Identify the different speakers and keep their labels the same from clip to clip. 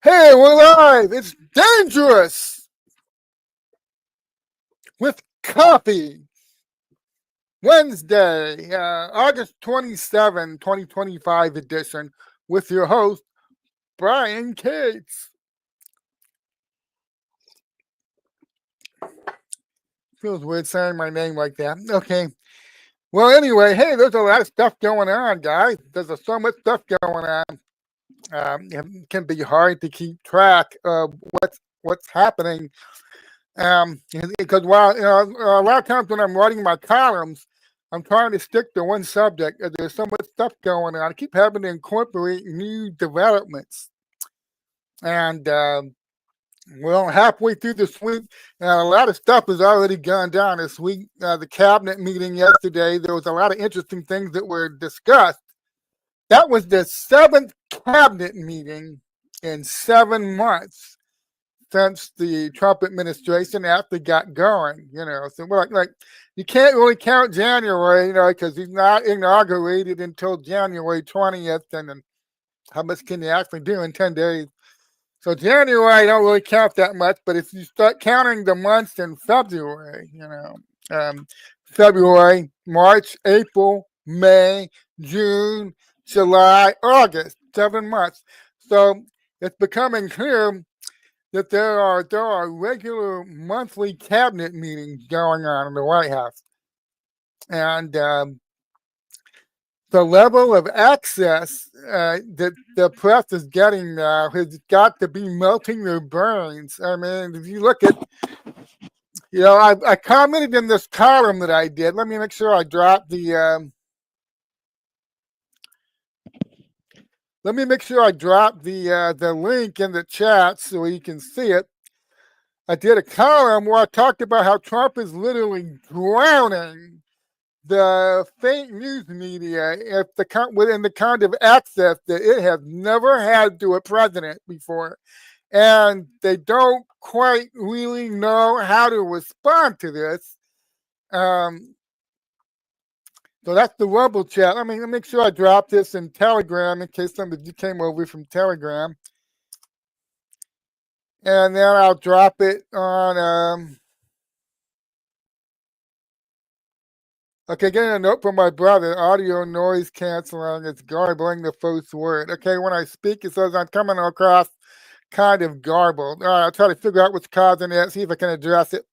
Speaker 1: Hey, we're live. It's dangerous with coffee. Wednesday, August 27, 2025 edition with your host, Brian Cates. Feels weird saying my name like that. Okay. Well, anyway, hey, there's a lot of stuff going on, guys. There's so much stuff going on. It can be hard to keep track of what's happening. Because while a lot of times when I'm writing my columns, I'm trying to stick to one subject. There's so much stuff going on. I keep having to incorporate new developments, and well, halfway through this week, a lot of stuff has already gone down this week. The cabinet meeting yesterday, there was a lot of interesting things that were discussed. That was the seventh cabinet meeting in 7 months since the Trump administration after got going, So we're like you can't really count January, because he's not inaugurated until January 20th, and then how much can you actually do in 10 days? So January I don't really count that much, but if you start counting the months in February, February, March, April, May, June, July, August, 7 months. So it's becoming clear that there are regular monthly cabinet meetings going on in the White House, and the level of access that the press is getting now has got to be melting their brains. I mean, if you look at, I commented in this column that I did. Let me make sure I drop the. Let me make sure I drop the link in the chat so you can see it. I did a column where I talked about how Trump is literally drowning the fake news media within the kind of access that it has never had to a president before. And they don't quite really know how to respond to this. So that's the Rumble chat. Let me make sure I drop this in Telegram in case somebody came over from Telegram. And then I'll drop it on. Okay, getting a note from my brother. Audio noise canceling. It's garbling the first word. Okay, when I speak, it says I'm coming across kind of garbled. All right, I'll try to figure out what's causing it, see if I can address it.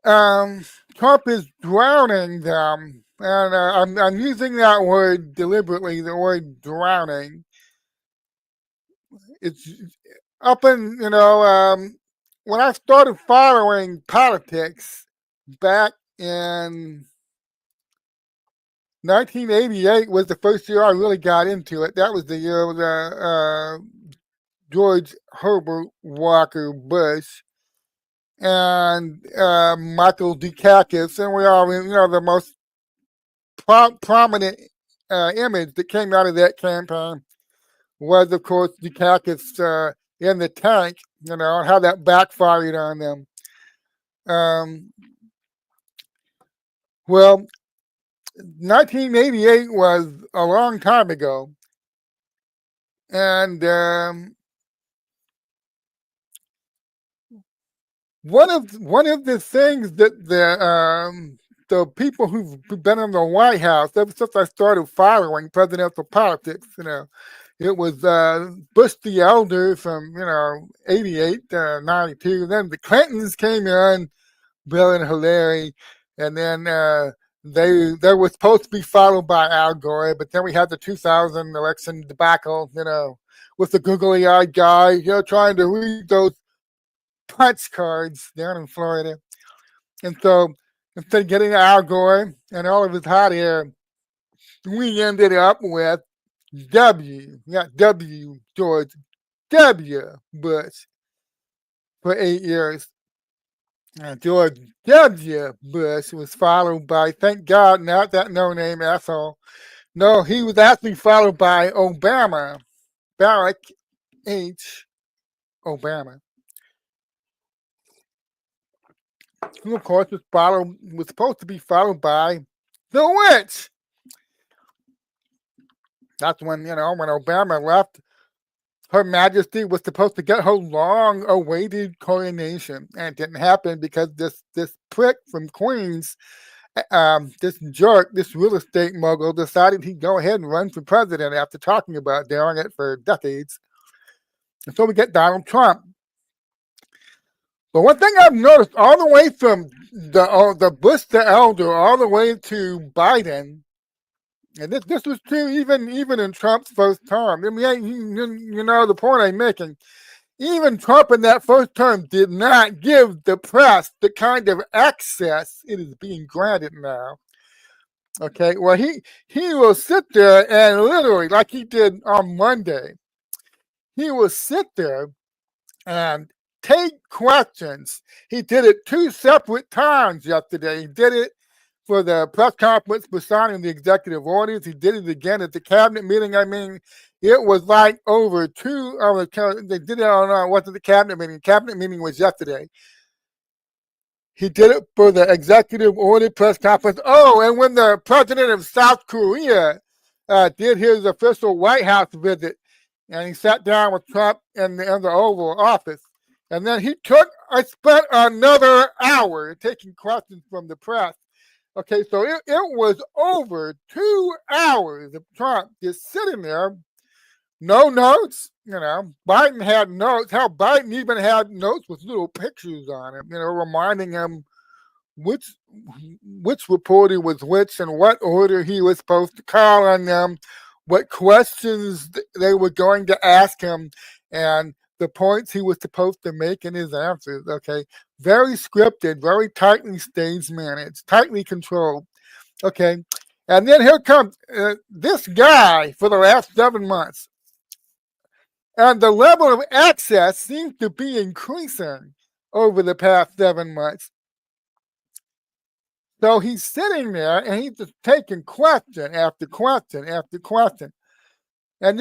Speaker 1: Trump is drowning them. And I'm using that word deliberately, the word drowning. It's up in, when I started following politics back in 1988 was the first year I really got into it. That was the year of George Herbert Walker Bush and Michael Dukakis, and we all, the most prominent image that came out of that campaign was, of course, Dukakis in the tank, and how that backfired on them. Well, 1988 was a long time ago, and one of the things that the people who've been in the White House ever since I started following presidential politics, it was Bush the Elder from 88 to 92. Then the Clintons came in, Bill and Hillary, and then they were supposed to be followed by Al Gore, but then we had the 2000 election debacle, with the googly-eyed guy, trying to read those punch cards down in Florida. And so instead of getting Al Gore and all of his hot air, we ended up with George W. Bush for 8 years. And George W. Bush was followed by, thank God, not that no-name asshole. No, he was actually followed by Obama, Barack H. Obama, who, of course, was supposed to be followed by the witch. That's when, when Obama left Her Majesty was supposed to get her long-awaited coronation, and it didn't happen because this prick from Queens, this jerk, this real estate mogul, decided he'd go ahead and run for president after talking about doing it for decades. And so we get Donald Trump. But one thing I've noticed all the way from the Bush the Elder all the way to Biden, and this was true even in Trump's first term. I mean, you know the point I'm making. Even Trump in that first term did not give the press the kind of access it is being granted now. Okay, well he will sit there and literally, like he did on Monday, he will sit there and take questions. He did it 2 separate times yesterday. He did it for the press conference for signing the executive orders. He did it again at the cabinet meeting. I mean, it was like over 2 hours. They did it on wasn't the cabinet meeting. The cabinet meeting was yesterday. He did it for the executive order press conference. Oh, and when the president of South Korea did his official White House visit, and he sat down with Trump in the Oval Office. And then I spent another hour taking questions from the press. Okay, so it was over 2 hours of Trump just sitting there, no notes. You know, Biden had notes. Hell, Biden even had notes with little pictures on it, reminding him which reporter was which and what order he was supposed to call on them, what questions they were going to ask him, and the points he was supposed to make in his answers. Okay, very scripted, very tightly stage managed, tightly controlled. Okay, and then here comes this guy for the last 7 months, and the level of access seems to be increasing over the past 7 months. So he's sitting there and he's just taking question after question after question, and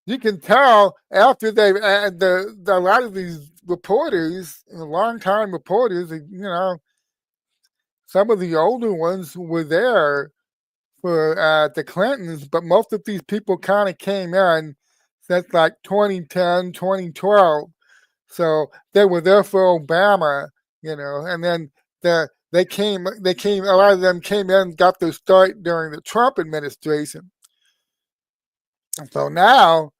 Speaker 1: you can tell after they've a lot of these reporters, longtime reporters, some of the older ones were there for the Clintons, but most of these people kind of came in since like 2010, 2012. So they were there for Obama, and then they came, a lot of them came in, got their start during the Trump administration. And so now,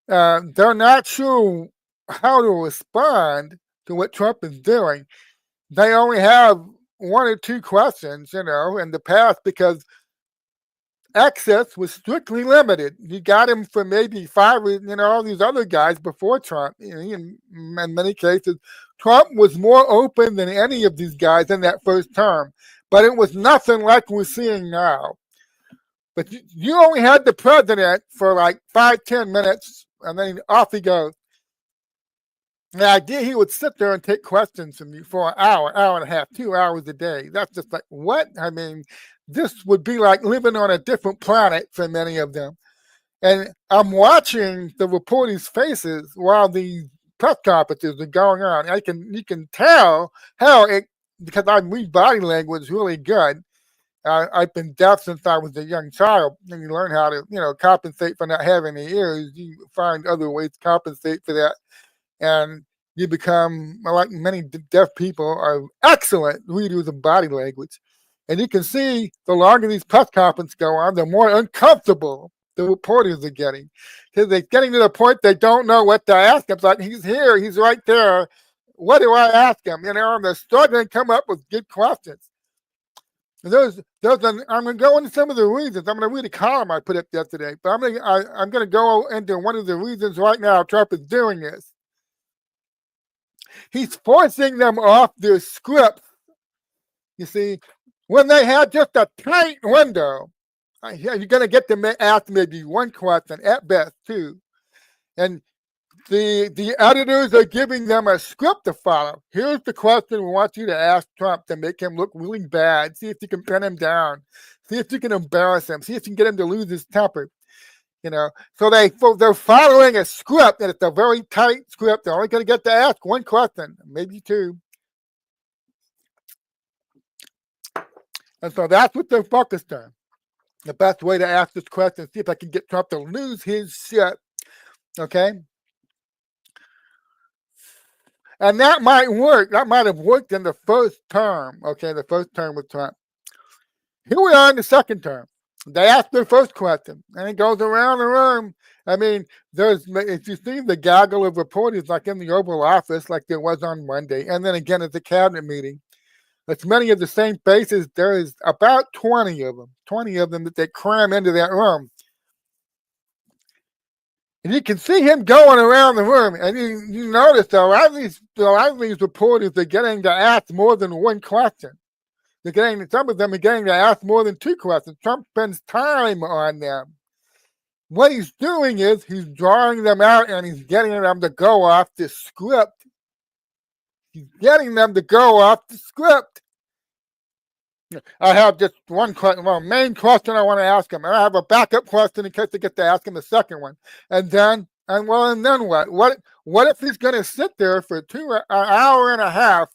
Speaker 1: they're not sure how to respond to what Trump is doing. They only have 1 or 2 questions, in the past, because access was strictly limited. You got him for maybe 5, all these other guys before Trump. In many cases, Trump was more open than any of these guys in that first term, but it was nothing like we're seeing now. But you only had the president for like 5-10 minutes, and then off he goes. The idea he would sit there and take questions from you for an hour and a half, 2 hours a day. That's just like, what? I mean, this would be like living on a different planet for many of them. And I'm watching the reporters' faces while these press conferences are going on. You can tell how because I read body language really good. I've been deaf since I was a young child, and you learn how to, compensate for not having any ears. You find other ways to compensate for that, and you become, like many deaf people, are excellent readers of body language. And you can see the longer these press conferences go on, the more uncomfortable the reporters are getting, because they're getting to the point they don't know what to ask him. It's like, he's here, he's right there. What do I ask him? And they're struggling to come up with good questions. I'm going to go into some of the reasons. I'm going to read a column I put up yesterday, but I'm going to go into one of the reasons right now Trump is doing this. He's forcing them off their script. You see, when they had just a tight window, you're going to get them ask maybe 1 question at best, 2, and the editors are giving them a script to follow. Here's the question we want you to ask Trump to make him look really bad. See if you can pin him down. See if you can embarrass him. See if you can get him to lose his temper. So they're following a script, and it's a very tight script. They're only going to get to ask 1 question, maybe 2. And so that's what they're focused on. The best way to ask this question is see if I can get Trump to lose his shit. Okay? And that might work. That might have worked in the first term. Okay, the first term with Trump. Here we are in the second term. They ask their first question, and it goes around the room. I mean, if you see the gaggle of reporters like in the Oval Office, like there was on Monday, and then again at the cabinet meeting, it's many of the same faces. There is about 20 of them that they cram into that room. And you can see him going around the room, and you notice a lot of these reporters are getting to ask more than one question. Some of them are getting to ask more than two questions. Trump spends time on them. What he's doing is he's drawing them out and he's getting them to go off the script. He's getting them to go off the script. I have just one question, main question I want to ask him. And I have a backup question in case I get to ask him the second one. And then what? What if he's going to sit there for an hour and a half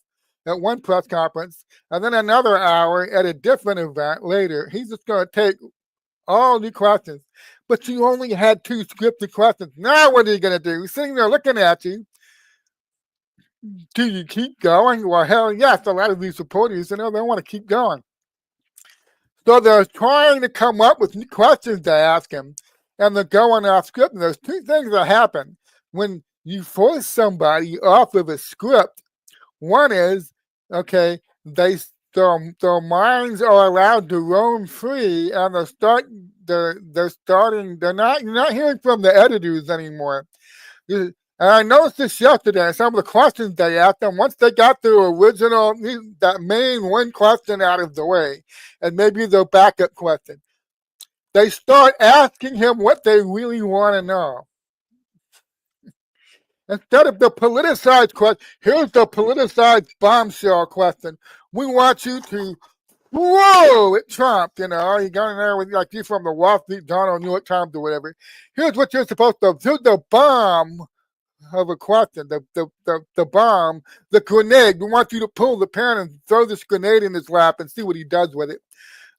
Speaker 1: at one press conference, and then another hour at a different event later? He's just going to take all new questions. But you only had two scripted questions. Now what are you going to do? He's sitting there looking at you. Do you keep going? Well, hell yes, a lot of these reporters, they want to keep going. So they're trying to come up with new questions to ask him, and they're going off script. And there's two things that happen when you force somebody off of a script. One is, okay, their minds are allowed to roam free, and you're not hearing from the editors anymore. And I noticed this yesterday, some of the questions they asked them, once they got that main one question out of the way, and maybe their backup question, they start asking him what they really want to know. Instead of the politicized question, here's the politicized bombshell question. We want you to whoa at Trump, you're going there with like you from the Wall Street Journal, New York Times, or whatever. Here's what you're supposed to. Here's the bomb of a question. The bomb, the grenade. We want you to pull the pin and throw this grenade in his lap and see what he does with it.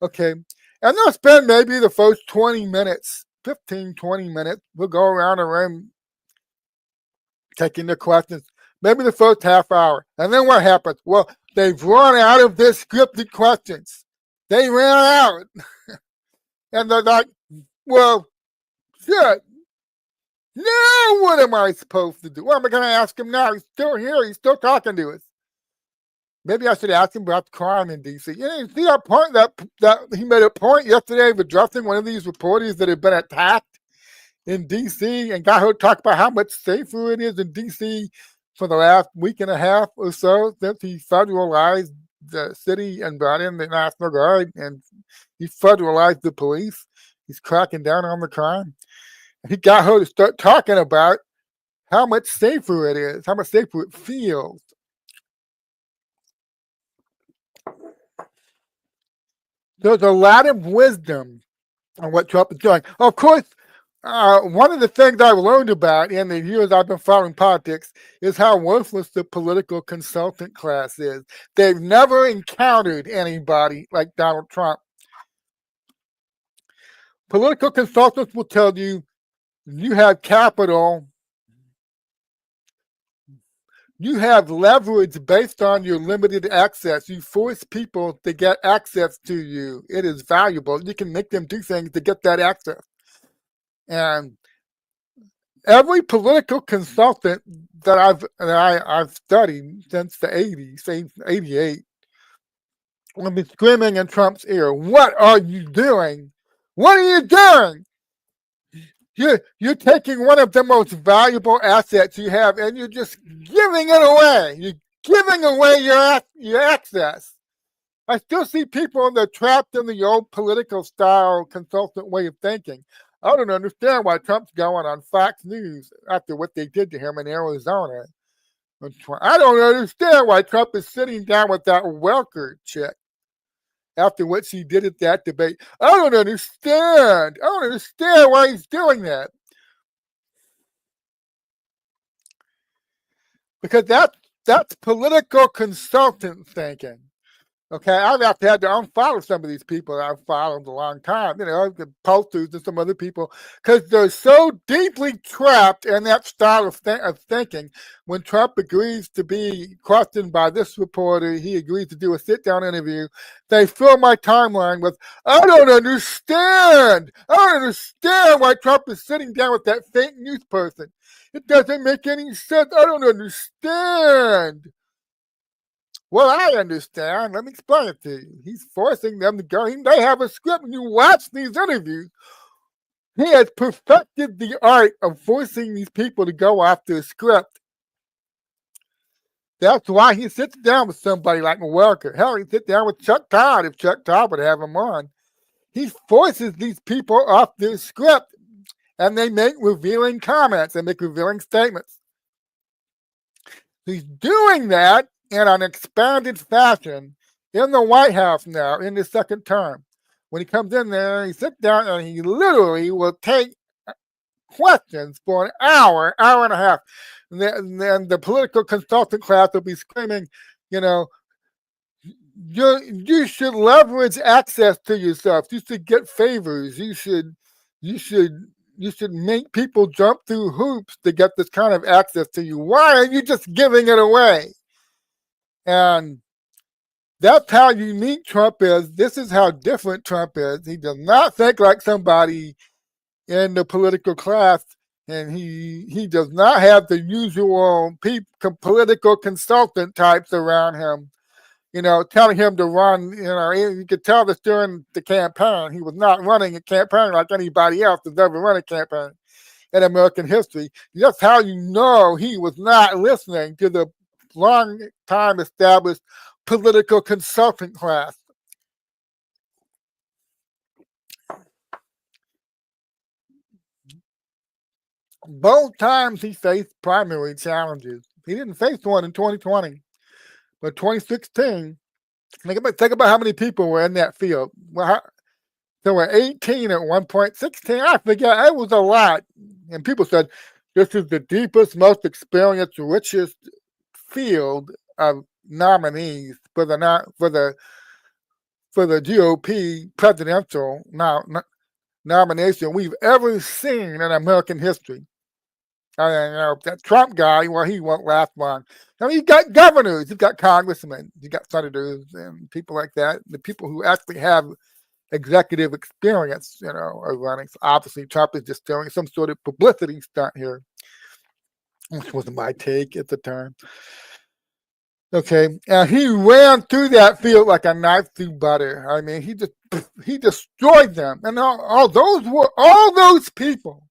Speaker 1: Okay, and they'll spend maybe the first 20 minutes, 15, 20 minutes. We'll go around the room taking the questions, maybe the first half hour. And then what happens? Well, they've run out of their scripted questions. They ran out. And they're like, well, shit. Now what am I supposed to do? What am I going to ask him now? He's still here. He's still talking to us. Maybe I should ask him about the crime in D.C. You see that point that he made a point yesterday of addressing one of these reporters that had been attacked in D.C. and got her to talk about how much safer it is in D.C. for the last week and a half or so since he federalized the city and brought in the National Guard and he federalized the police. He's cracking down on the crime. He got her to start talking about how much safer it is, how much safer it feels. There's a lot of wisdom on what Trump is doing. Of course, one of the things I've learned about in the years I've been following politics is how worthless the political consultant class is. They've never encountered anybody like Donald Trump. Political consultants will tell you, you have capital, you have leverage based on your limited access. You force people to get access to you. It is valuable. You can make them do things to get that access. And every political consultant that I've studied since the 80s, since 88, I've been screaming in Trump's ear, what are you doing? What are you doing? You're taking one of the most valuable assets you have and you're just giving it away. You're giving away your access. I still see people that are trapped in the old political style consultant way of thinking. I don't understand why Trump's going on Fox News after what they did to him in Arizona. I don't understand why Trump is sitting down with that Welker chick after what she did at that debate. I don't understand. I don't understand why he's doing that. Because that's political consultant thinking. Okay, I've actually had to unfollow some of these people that I've followed a long time, the posters and some other people, because they're so deeply trapped in that style of thinking. When Trump agrees to be questioned by this reporter, he agrees to do a sit-down interview. They fill my timeline with, I don't understand. I don't understand why Trump is sitting down with that fake news person. It doesn't make any sense. I don't understand. Well, I understand. Let me explain it to you. He's forcing them to go. They have a script. When you watch these interviews, he has perfected the art of forcing these people to go after a script. That's why he sits down with somebody like Welker. Hell, he sits down with Chuck Todd if Chuck Todd would have him on. He forces these people off their script, and they make revealing comments and make revealing statements. He's doing that in an expanded fashion in the White House now in the second term. When he comes in there, he sits down and he literally will take questions for an hour, hour and a half. And then the political consultant class will be screaming, you should leverage access to yourself. You should get favors. You should make people jump through hoops to get this kind of access to you. Why are you just giving it away? And that's how unique Trump is. This is how different Trump is. He does not think like somebody in the political class, and he does not have the usual political consultant types around him, telling him to run. You could tell this during the campaign. He was not running a campaign like anybody else has ever run a campaign in American history. That's how you know he was not listening to the long time established political consultant class. Both times he faced primary challenges. He didn't face one in 2020, but 2016. Think about how many people were in that field. Well, there were 18 at one point, 16. I forget. It was a lot, and people said this is the deepest, most experienced, richest field of nominees for the GOP presidential nomination we've ever seen in American history. That Trump guy, well, he won't last long. You've got governors, you've got congressmen, you've got senators, and people like that. The people who actually have executive experience, are running. So obviously, Trump is just doing some sort of publicity stunt here, which wasn't my take at the time. Okay, and he ran through that field like a knife through butter. I mean, he destroyed them, and all those people.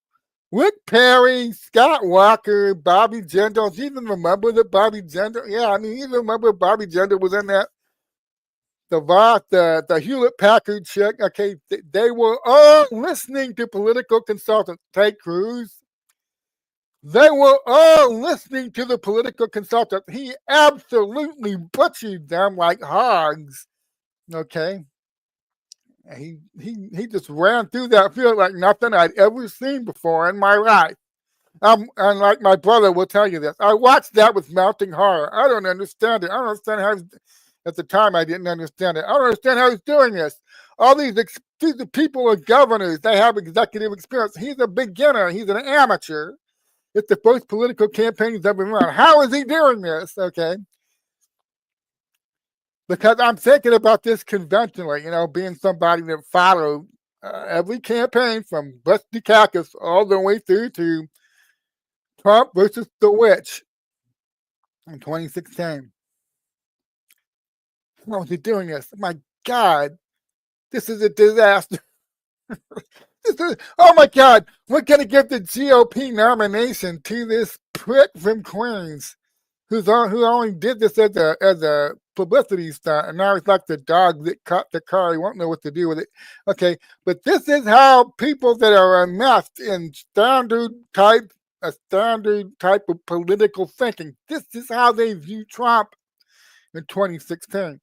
Speaker 1: Rick Perry, Scott Walker, Bobby Jindal. Do you even remember that Bobby Jindal? Yeah, I mean, you remember Bobby Jindal was in that. The Hewlett Packard chick. Okay, they were all listening to political consultants. Ted Cruz. They were all listening to the political consultant. He absolutely butchered them like hogs. Okay. He just ran through that field like nothing I'd ever seen before in my life. And like my brother will tell you this, I watched that with mounting horror. I don't understand it. I don't understand how. At the time, I didn't understand it. I don't understand how he's doing this. All these people are governors. They have executive experience. He's a beginner. He's an amateur. It's the first political campaign he's ever run. How is he doing this? Okay. Because I'm thinking about this conventionally, being somebody that followed every campaign from Bush Dukakis all the way through to Trump versus the witch in 2016. How is he doing this? My God, this is a disaster. Oh my God, we're going to give the GOP nomination to this prick from Queens who only did this as a publicity stunt, and now he's like the dog that caught the car. He won't know what to do with it. Okay, but this is how people that are enmeshed in standard type of political thinking, this is how they view Trump in 2016.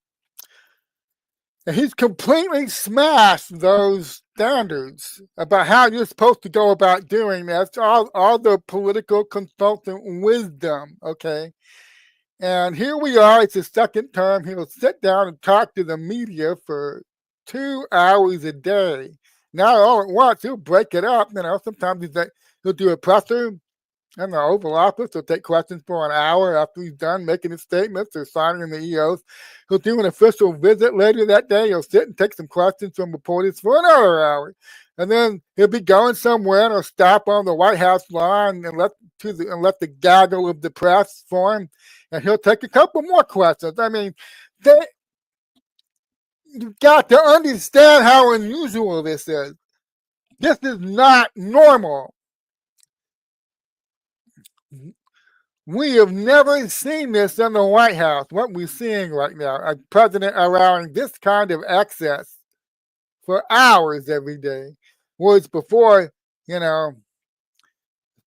Speaker 1: And he's completely smashed those standards about how you're supposed to go about doing that. All the political consultant wisdom, okay? And here we are, it's his second term. He'll sit down and talk to the media for 2 hours a day. Not all at once, he'll break it up. Sometimes he'll do a presser in the Oval Office. He'll take questions for an hour after he's done making his statements or signing the EOs. He'll do an official visit later that day. He'll sit and take some questions from reporters for another hour. And then he'll be going somewhere and he'll stop on the White House lawn and let the gaggle of the press form. And he'll take a couple more questions. I mean, you've got to understand how unusual this is. This is not normal. We have never seen this in the White House, what we're seeing right now. A president allowing this kind of access for hours every day. Whereas before,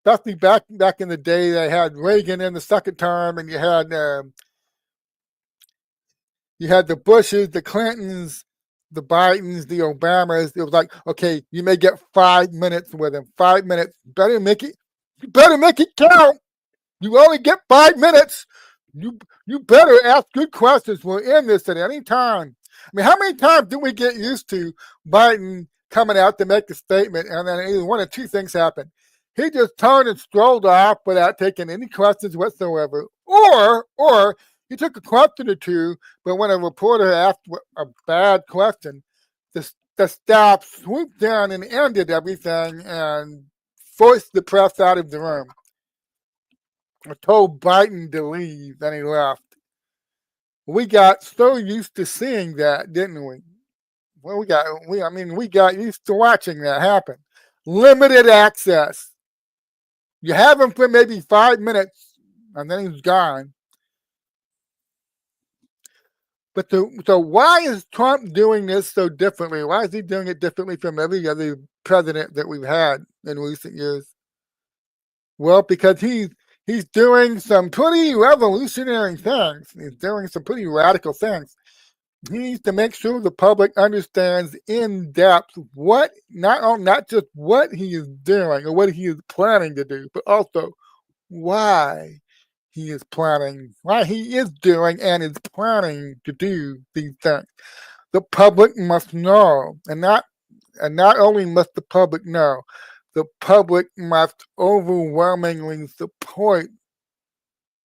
Speaker 1: especially back in the day, they had Reagan in the second term, and you had the Bushes, the Clintons, the Bidens, the Obamas. It was like, okay, you may get 5 minutes with him. 5 minutes. You better make it count. You only get 5 minutes. You better ask good questions. We're in this at any time. I mean, how many times do we get used to Biden coming out to make a statement, and then either one of two things happen? He just turned and strolled off without taking any questions whatsoever, or he took a question or two, but when a reporter asked a bad question, the staff swooped down and ended everything and forced the press out of the room. I told Biden to leave, and he left. We got so used to seeing that, didn't we? Well, we got used to watching that happen. Limited access. You have him for maybe 5 minutes, and then he's gone. But so why is Trump doing this so differently? Why is he doing it differently from every other president that we've had in recent years? Well, because he's doing some pretty revolutionary things. He's doing some pretty radical things. He needs to make sure the public understands in depth not just what he is doing or what he is planning to do, but also why he is doing and is planning to do these things. The public must know, and not only must the public know, the public must overwhelmingly support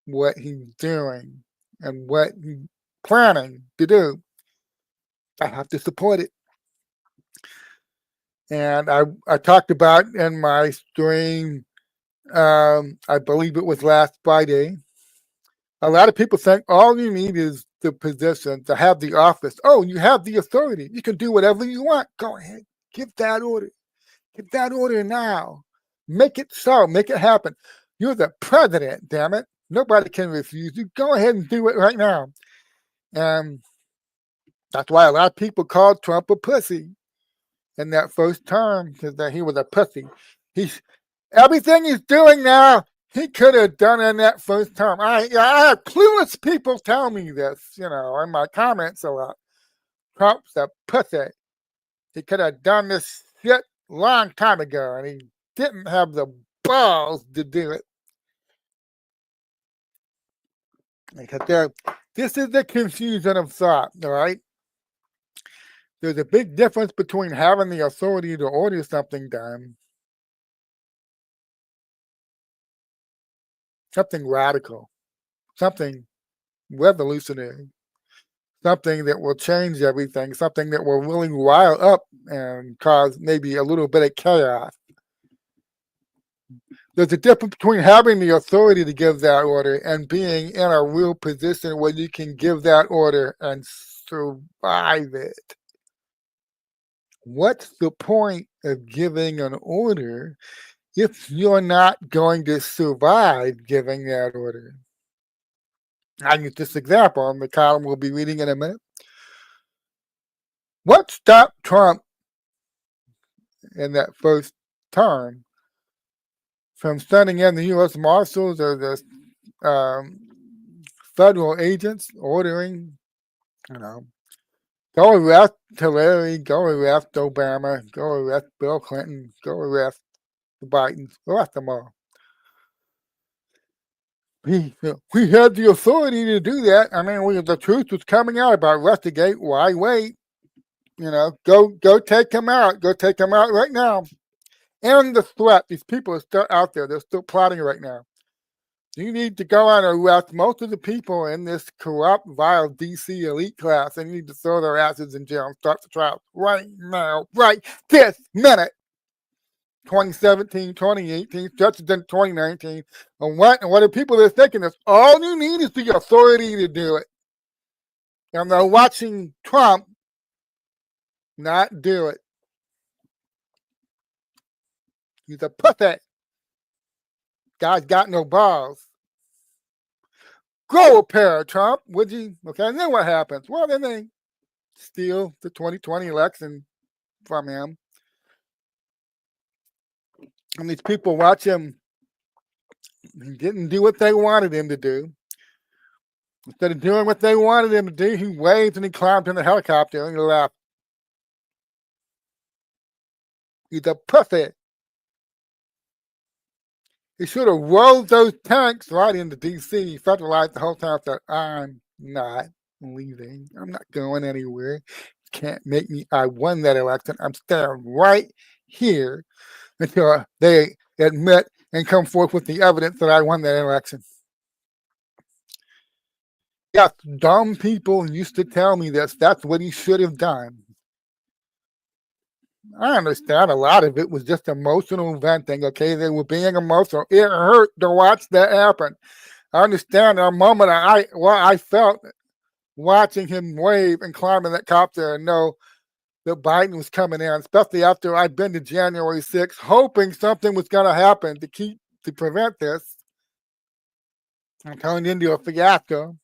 Speaker 1: what he's doing and what he's planning to do. I have to support it. And I talked about in my stream, I believe it was last Friday, a lot of people think all you need is the position to have the office. Oh, you have the authority. You can do whatever you want. Go ahead. Give that order. Give that order now. Make it so. Make it happen. You're the president, damn it. Nobody can refuse you. Go ahead and do it right now. And that's why a lot of people called Trump a pussy in that first term, because he was a pussy. Everything he's doing now, he could have done in that first term. I have clueless people tell me this, in my comments a lot. Trump's a pussy. He could have done this shit long time ago, and he didn't have the balls to do it. Because this is the confusion of thought, all right? There's a big difference between having the authority to order something done, something radical, something revolutionary, something that will change everything, something that will really rile up and cause maybe a little bit of chaos. There's a difference between having the authority to give that order and being in a real position where you can give that order and survive it. What's the point of giving an order if you're not going to survive giving that order? I use this example in the column we'll be reading in a minute. What stopped Trump in that first term from sending in the U.S. Marshals or the federal agents ordering, go arrest Hillary, go arrest Obama, go arrest Bill Clinton, go arrest the Bidens, arrest them all? we had the authority to do that. I mean, the truth was coming out about Russellgate. Why wait? Go take him out. Go take him out right now. And the threat. These people are still out there. They're still plotting right now. You need to go and arrest most of the people in this corrupt, vile DC elite class, and you need to throw their asses in jail and start the trial right now, right this minute. 2017, 2018, just in 2019. And what are people are thinking is all you need is the authority to do it. And they're watching Trump not do it. He's a pussy. Guy's got no balls. Grow a pair, Trump, would you? Okay, and then what happens? Well, then they steal the 2020 election from him. And these people watch him. He didn't do what they wanted him to do. Instead of doing what they wanted him to do, he waved and he climbed in the helicopter and he left. He's a pussy. He should have rolled those tanks right into D.C. He federalized the whole time. Said, I'm not leaving. I'm not going anywhere. You can't make me. I won that election. I'm staying right here until they admit and come forth with the evidence that I won that election. Yes, dumb people used to tell me this. That's what he should have done. I understand a lot of it was just emotional venting. Okay, they were being emotional. It hurt to watch that happen. I understand a moment I felt watching him wave and climb in that copter and know that Biden was coming in, especially after I'd been to January 6th, hoping something was going to happen to prevent this. And turned into a fiasco.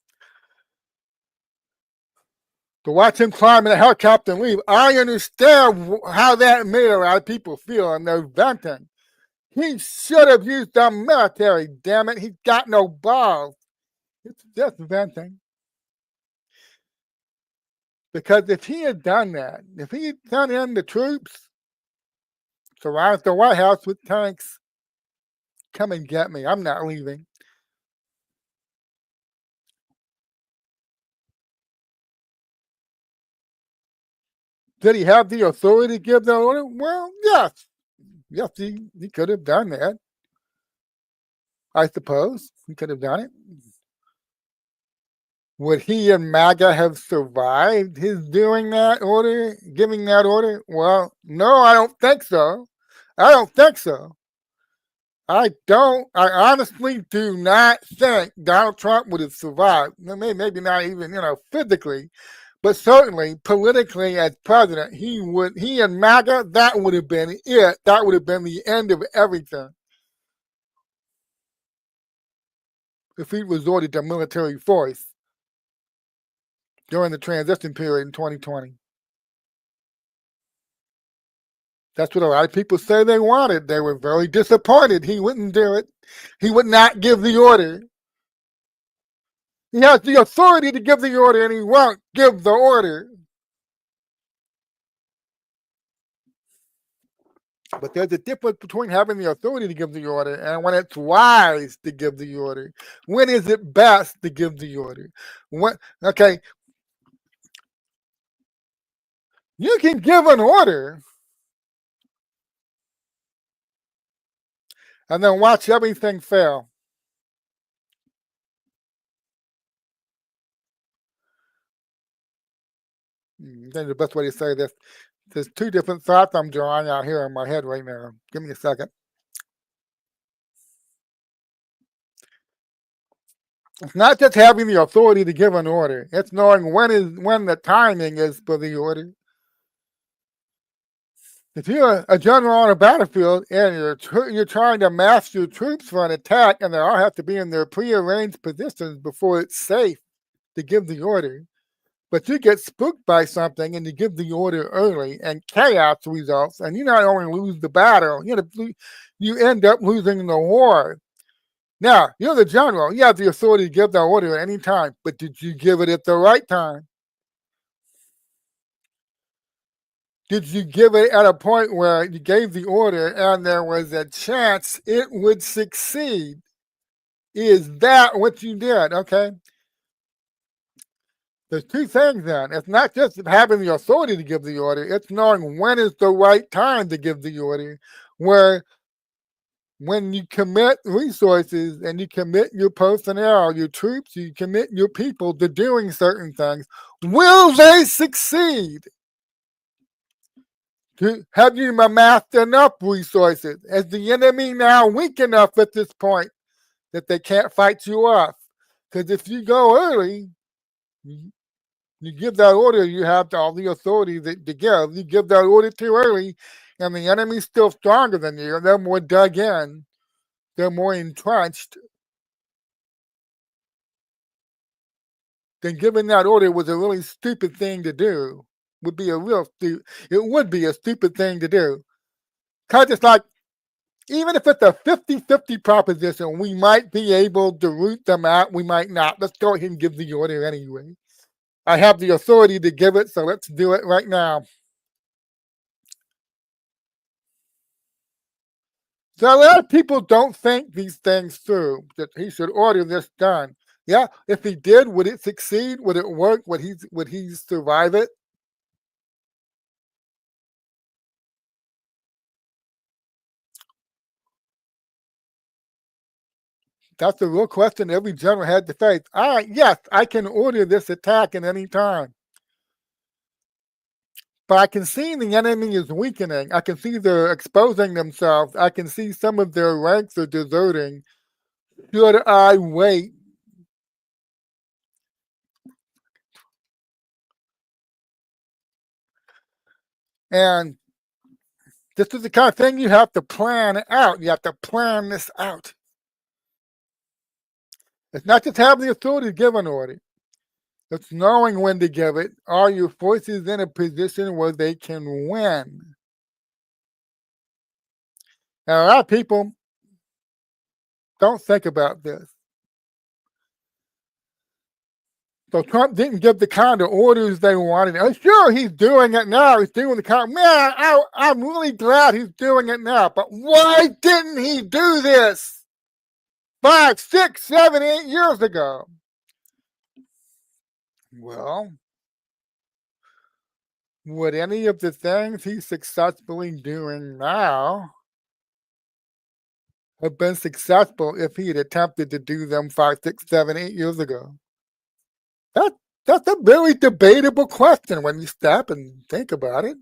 Speaker 1: To watch him climb in a helicopter and leave, I understand how that made a lot of people feel, and they're venting. He should have used the military, damn it. He's got no balls. It's just venting. Because if he had done that, if he had sent in the troops, surrounded the White House with tanks, come and get me. I'm not leaving. Did he have the authority to give the order? Well, yes. Yes, he could have done that. I suppose he could have done it. Would he and MAGA have survived his doing that order, giving that order? Well, no, I don't think so. I honestly do not think Donald Trump would have survived. Maybe not even, physically, but certainly politically as president, he and MAGA, that would have been it. That would have been the end of everything. If he resorted to military force during the transition period in 2020. That's what a lot of people say they wanted. They were very disappointed he wouldn't do it. He would not give the order. He has the authority to give the order, and he won't give the order. But there's a difference between having the authority to give the order and when it's wise to give the order. When is it best to give the order? Okay. You can give an order and then watch everything fail. That's the best way to say this. There's two different thoughts I'm drawing out here in my head right now. Give me a second. It's not just having the authority to give an order. It's knowing when the timing is for the order. If you're a general on a battlefield and you're trying to mass your troops for an attack, and they all have to be in their prearranged positions before it's safe to give the order, but you get spooked by something and you give the order early, and chaos results, and you not only lose the battle, you end up losing the war. Now, you're the general. You have the authority to give that order at any time, but did you give it at the right time? Did you give it at a point where you gave the order and there was a chance it would succeed? Is that what you did? Okay. There's two things then. It's not just having the authority to give the order, it's knowing when is the right time to give the order. Where when you commit resources and you commit your personnel, your troops, you commit your people to doing certain things, will they succeed? Have you amassed enough resources? Is the enemy now weak enough at this point that they can't fight you off? Because if you go early, you give that order, you have all the authority to give. You give that order too early, and the enemy's still stronger than you. They're more dug in. They're more entrenched. Then giving that order was a really stupid thing to do. It would be a stupid thing to do. Because it's like, even if it's a 50-50 proposition, we might be able to root them out. We might not. Let's go ahead and give the order anyway. I have the authority to give it, so let's do it right now. So a lot of people don't think these things through, that he should order this done. Yeah, if he did, would it succeed? Would it work? Would he survive it? That's the real question every general had to face. All right, yes, I can order this attack at any time. But I can see the enemy is weakening. I can see they're exposing themselves. I can see some of their ranks are deserting. Should I wait? And this is the kind of thing you have to plan out. You have to plan this out. It's not just having the authority to give an order. It's knowing when to give it. Are your forces in a position where they can win? And a lot of people don't think about this. So Trump didn't give the kind of orders they wanted. Oh, sure, he's doing it now. He's doing the kind. Man, I'm really glad he's doing it now. But why didn't he do this 5, 6, 7, 8 years ago? Well, would any of the things he's successfully doing now have been successful if he had attempted to do them 5, 6, 7, 8 years ago? That's a very debatable question when you stop and think about it.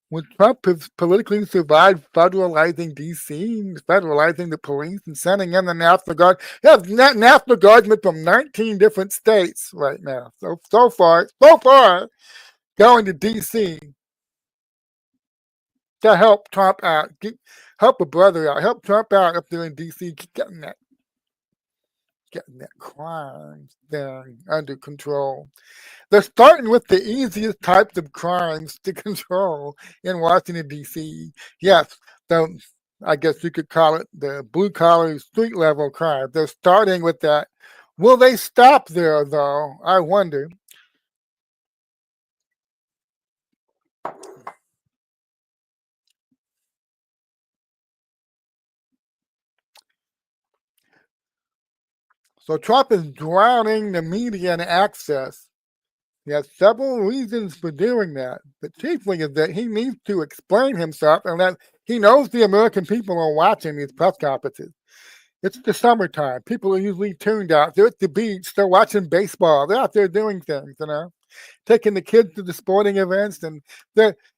Speaker 1: Would Trump have politically survived federalizing D.C., federalizing the police, and sending in the National Guard? You have National Guardsmen from 19 different states right now. So far, going to D.C. to help Trump out, help a brother out, help Trump out up there in D.C., getting that crime thing under control. They're starting with the easiest types of crimes to control in Washington, D.C. Yes, I guess you could call it the blue-collar, street-level crime. They're starting with that. Will they stop there, though? I wonder. So Trump is drowning the media in access. He has several reasons for doing that, but chiefly is that he needs to explain himself and that he knows the American people are watching these press conferences. It's the summertime. People are usually tuned out. They're at the beach. They're watching baseball. They're out there doing things, taking the kids to the sporting events. And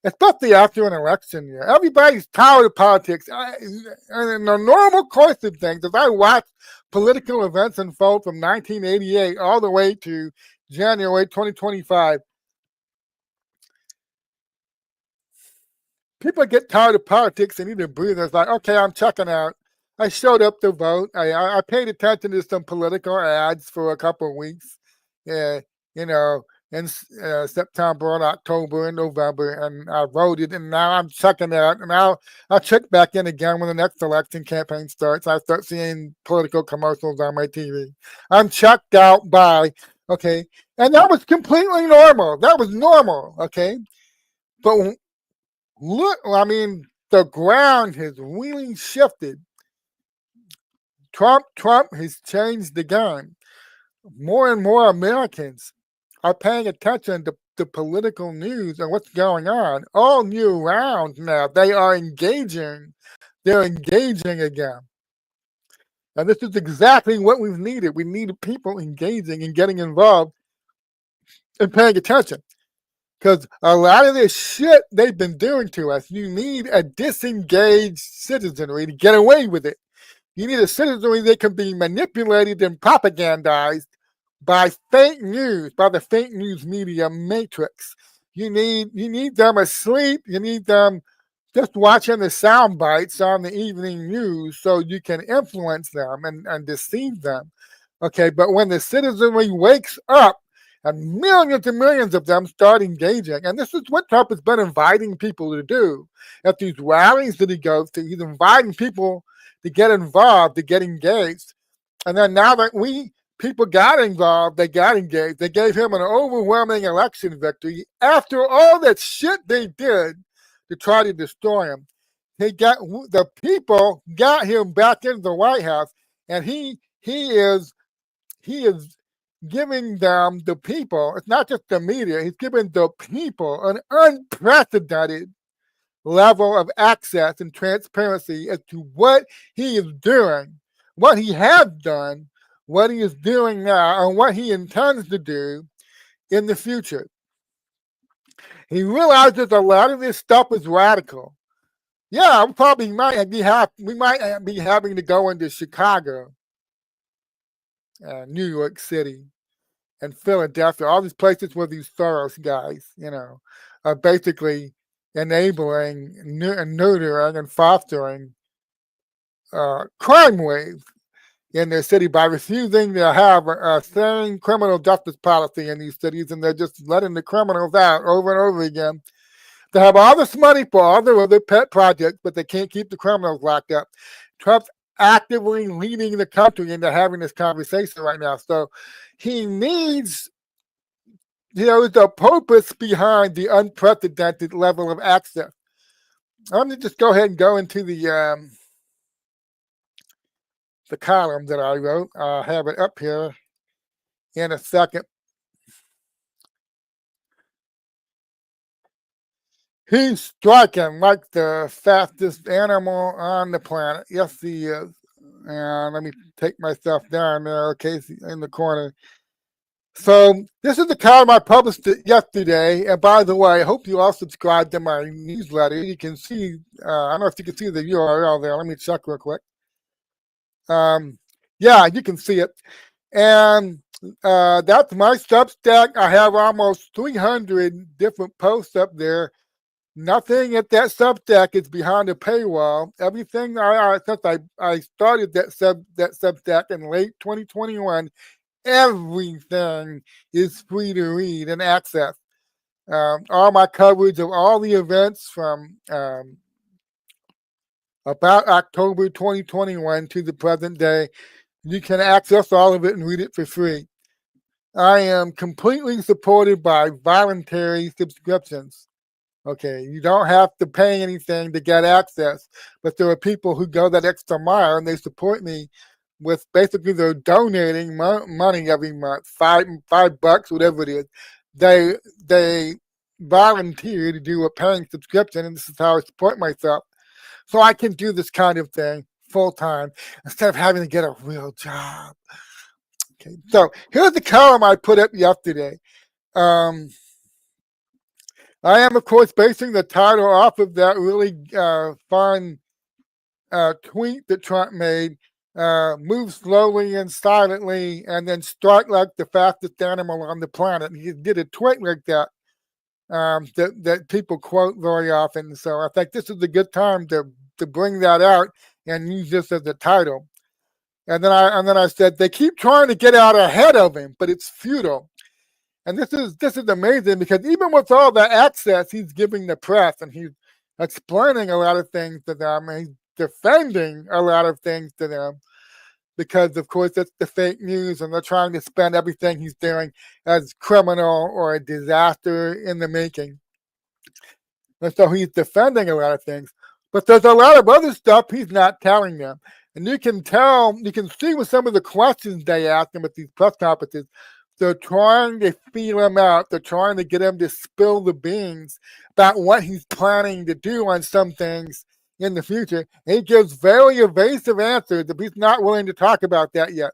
Speaker 1: especially after an election year, everybody's tired of politics. In the normal course of things, as I watch political events unfold from 1988 all the way to January 2025, people get tired of politics and need to breathe. It's like, okay, I'm checking out. I showed up to vote. I paid attention to some political ads for a couple of weeks, in September and October and November, and I voted, and now I'm checking out, and I'll check back in again when the next election campaign starts. I start seeing political commercials on my TV. I'm checked out by, okay, and that was completely normal. That was normal, okay? But look, I mean, the ground has really shifted. Trump has changed the game. More and more Americans are paying attention to the political news and what's going on all year round now. They are engaging. They're engaging again. And this is exactly what we've needed. We needed people engaging and getting involved and paying attention. Because a lot of this shit they've been doing to us, you need a disengaged citizenry to get away with it. You need a citizenry that can be manipulated and propagandized by fake news, by the fake news media matrix. You need them asleep. You need them just watching the sound bites on the evening news so you can influence them and deceive them. Okay, but when the citizenry wakes up, and millions of them start engaging. And this is what Trump has been inviting people to do. At these rallies that he goes to, he's inviting people to get involved, to get engaged. And then now that people got involved, they got engaged. They gave him an overwhelming election victory after all that shit they did to try to destroy him. The people got him back into the White House, and he is giving them, the people, it's not just the media, he's giving the people an unprecedented level of access and transparency as to what he is doing, what he has done, what he is doing now, and what he intends to do in the future. He realizes a lot of this stuff is radical. Yeah, we might be having to go into Chicago, New York City, and Philadelphia, all these places where these Soros guys, are basically enabling, nurturing, and fostering crime waves in their city by refusing to have a sane criminal justice policy in these cities, and they're just letting the criminals out over and over again. They have all this money for all their other pet projects, but they can't keep the criminals locked up. Trump's actively leading the country into having this conversation right now. So he needs, the purpose behind the unprecedented level of access. I'm going to just go ahead and go into the column that I wrote. I'll have it up here in a second. He's striking like the fastest animal on the planet. Yes, he is. And let me take myself down there, okay, in the corner. So this is the column I published yesterday. And by the way, I hope you all subscribe to my newsletter. You can see, I don't know if you can see the URL there. Let me check real quick. Yeah, you can see it. And that's my Substack. I have almost 300 different posts up there. Nothing at that Substack is behind a paywall. Everything since I started that Substack in late 2021, everything is free to read and access. All my coverage of all the events from about October 2021 to the present day, you can access all of it and read it for free. I am completely supported by voluntary subscriptions. Okay, you don't have to pay anything to get access, but there are people who go that extra mile and they support me with basically they're donating money every month, $5, whatever it is. They volunteer to do a paying subscription, and this is how I support myself. So I can do this kind of thing full time instead of having to get a real job. Okay, so here's the column I put up yesterday. I am, of course, basing the title off of that really fun tweet that Trump made. Move slowly and silently, and then strike like the fastest animal on the planet. He did a tweet like that that people quote very often. So I think this is a good time to bring that out and use this as a title. And then I said they keep trying to get out ahead of him, but it's futile. And this is amazing because even with all the access he's giving the press and he's explaining a lot of things to them and he's defending a lot of things to them because, of course, it's the fake news and they're trying to spin everything he's doing as criminal or a disaster in the making. And so he's defending a lot of things. But there's a lot of other stuff he's not telling them. And you can tell, you can see with some of the questions they ask him at these press conferences, they're trying to feel him out. They're trying to get him to spill the beans about what he's planning to do on some things in the future. And he gives very evasive answers if he's not willing to talk about that yet.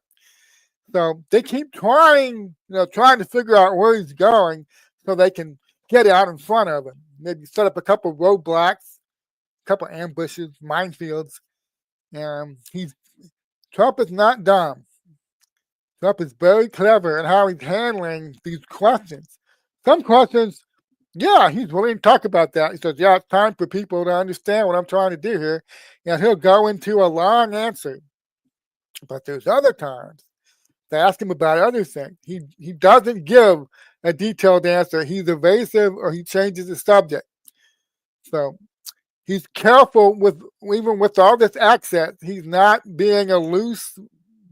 Speaker 1: So they keep trying, trying to figure out where he's going so they can get out in front of him. Maybe set up a couple roadblocks, a couple ambushes, minefields. And Trump is not dumb. Trump is very clever in how he's handling these questions. Some questions, yeah, he's willing to talk about that. He says, yeah, it's time for people to understand what I'm trying to do here. And he'll go into a long answer. But there's other times they ask him about other things. He doesn't give a detailed answer. He's evasive or he changes the subject. So he's careful with, even with all this access, he's not being a loose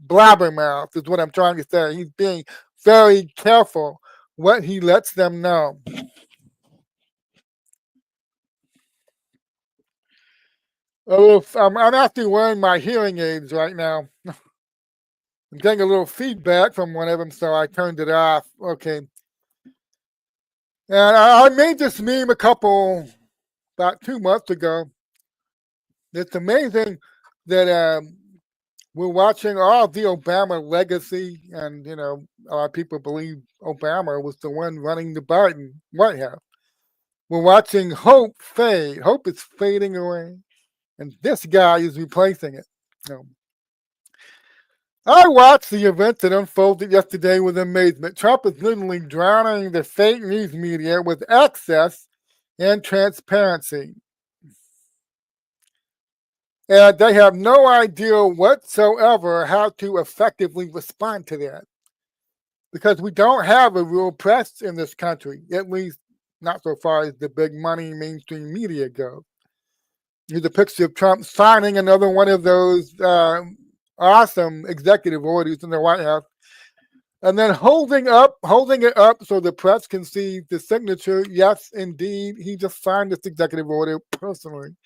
Speaker 1: blabbermouth, is what I'm trying to say. He's being very careful what he lets them know. I'm actually wearing my hearing aids right now. I'm getting a little feedback from one of them, so I turned it off. Okay. And I made this meme about 2 months ago. It's amazing that we're watching all the Obama legacy, and a lot of people believe Obama was the one running the Biden White House. We're watching hope fade. Hope is fading away, and this guy is replacing it. I watched the event that unfolded yesterday with amazement. Trump is literally drowning the fake news media with access and transparency. And they have no idea whatsoever how to effectively respond to that. Because we don't have a real press in this country, at least not so far as the big money mainstream media goes. Here's a picture of Trump signing another one of those awesome executive orders in the White House, and then holding it up so the press can see the signature. Yes, indeed, he just signed this executive order personally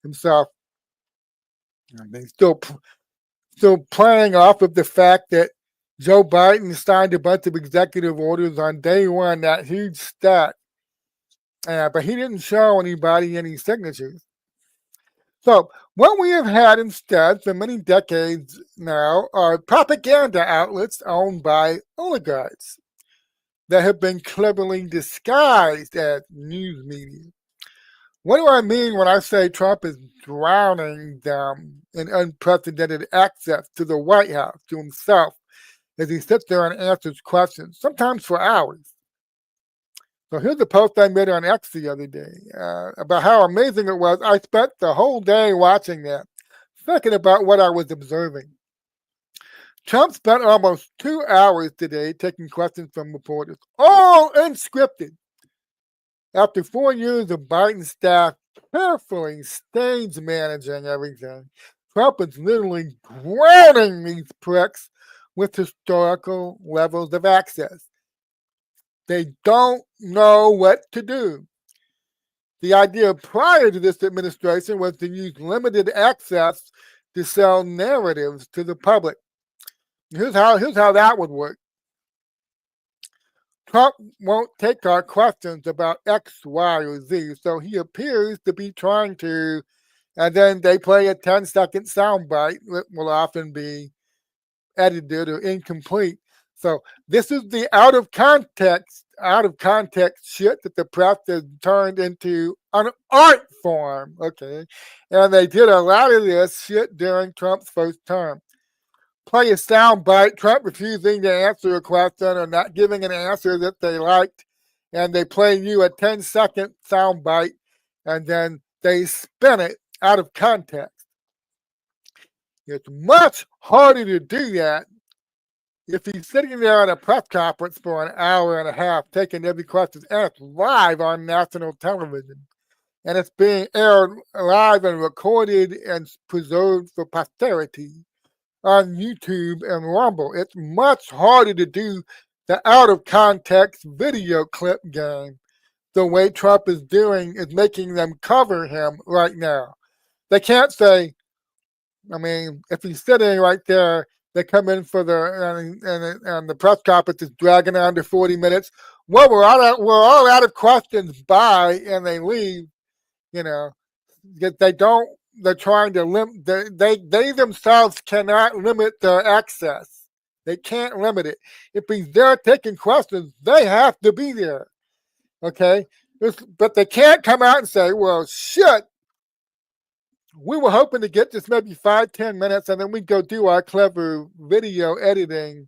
Speaker 1: himself. And they still playing off of the fact that Joe Biden signed a bunch of executive orders on day one, that huge stat, but he didn't show anybody any signatures. So what we have had instead for many decades now are propaganda outlets owned by oligarchs that have been cleverly disguised as news media. What do I mean when I say Trump is drowning them in unprecedented access to the White House, to himself, as he sits there and answers questions, sometimes for hours? So here's a post I made on X the other day about how amazing it was. I spent the whole day watching that, thinking about what I was observing. Trump spent almost 2 hours today taking questions from reporters, all unscripted. After 4 years of Biden staff carefully stage managing everything, Trump is literally drowning these pricks with historical levels of access. They don't know what to do. The idea prior to this administration was to use limited access to sell narratives to the public. Here's how that would work. Trump won't take our questions about X, Y, or Z, so he appears to be trying to, and then they play a 10-second soundbite that will often be edited or incomplete. So this is the out of context shit that the press has turned into an art form, okay? And they did a lot of this shit during Trump's first term. Play a soundbite, Trump refusing to answer a question or not giving an answer that they liked, and they play you a 10-second soundbite, and then they spin it out of context. It's much harder to do that if he's sitting there at a press conference for an hour and a half, taking every question, and it's live on national television, and it's being aired live and recorded and preserved for posterity on YouTube and Rumble. It's much harder to do the out of context video clip game the way Trump is doing, is making them cover him right now. They can't say, I mean, if he's sitting right there, they come in for and the press conference is dragging on to 40 minutes. Well, we're all out of questions. Bye, and they leave. You know, they don't. They're trying to limit. They themselves cannot limit their access. They can't limit it. If he's there taking questions, they have to be there. Okay, but they can't come out and say, "Well, shit, we were hoping to get just maybe 5-10 minutes, and then we go do our clever video editing.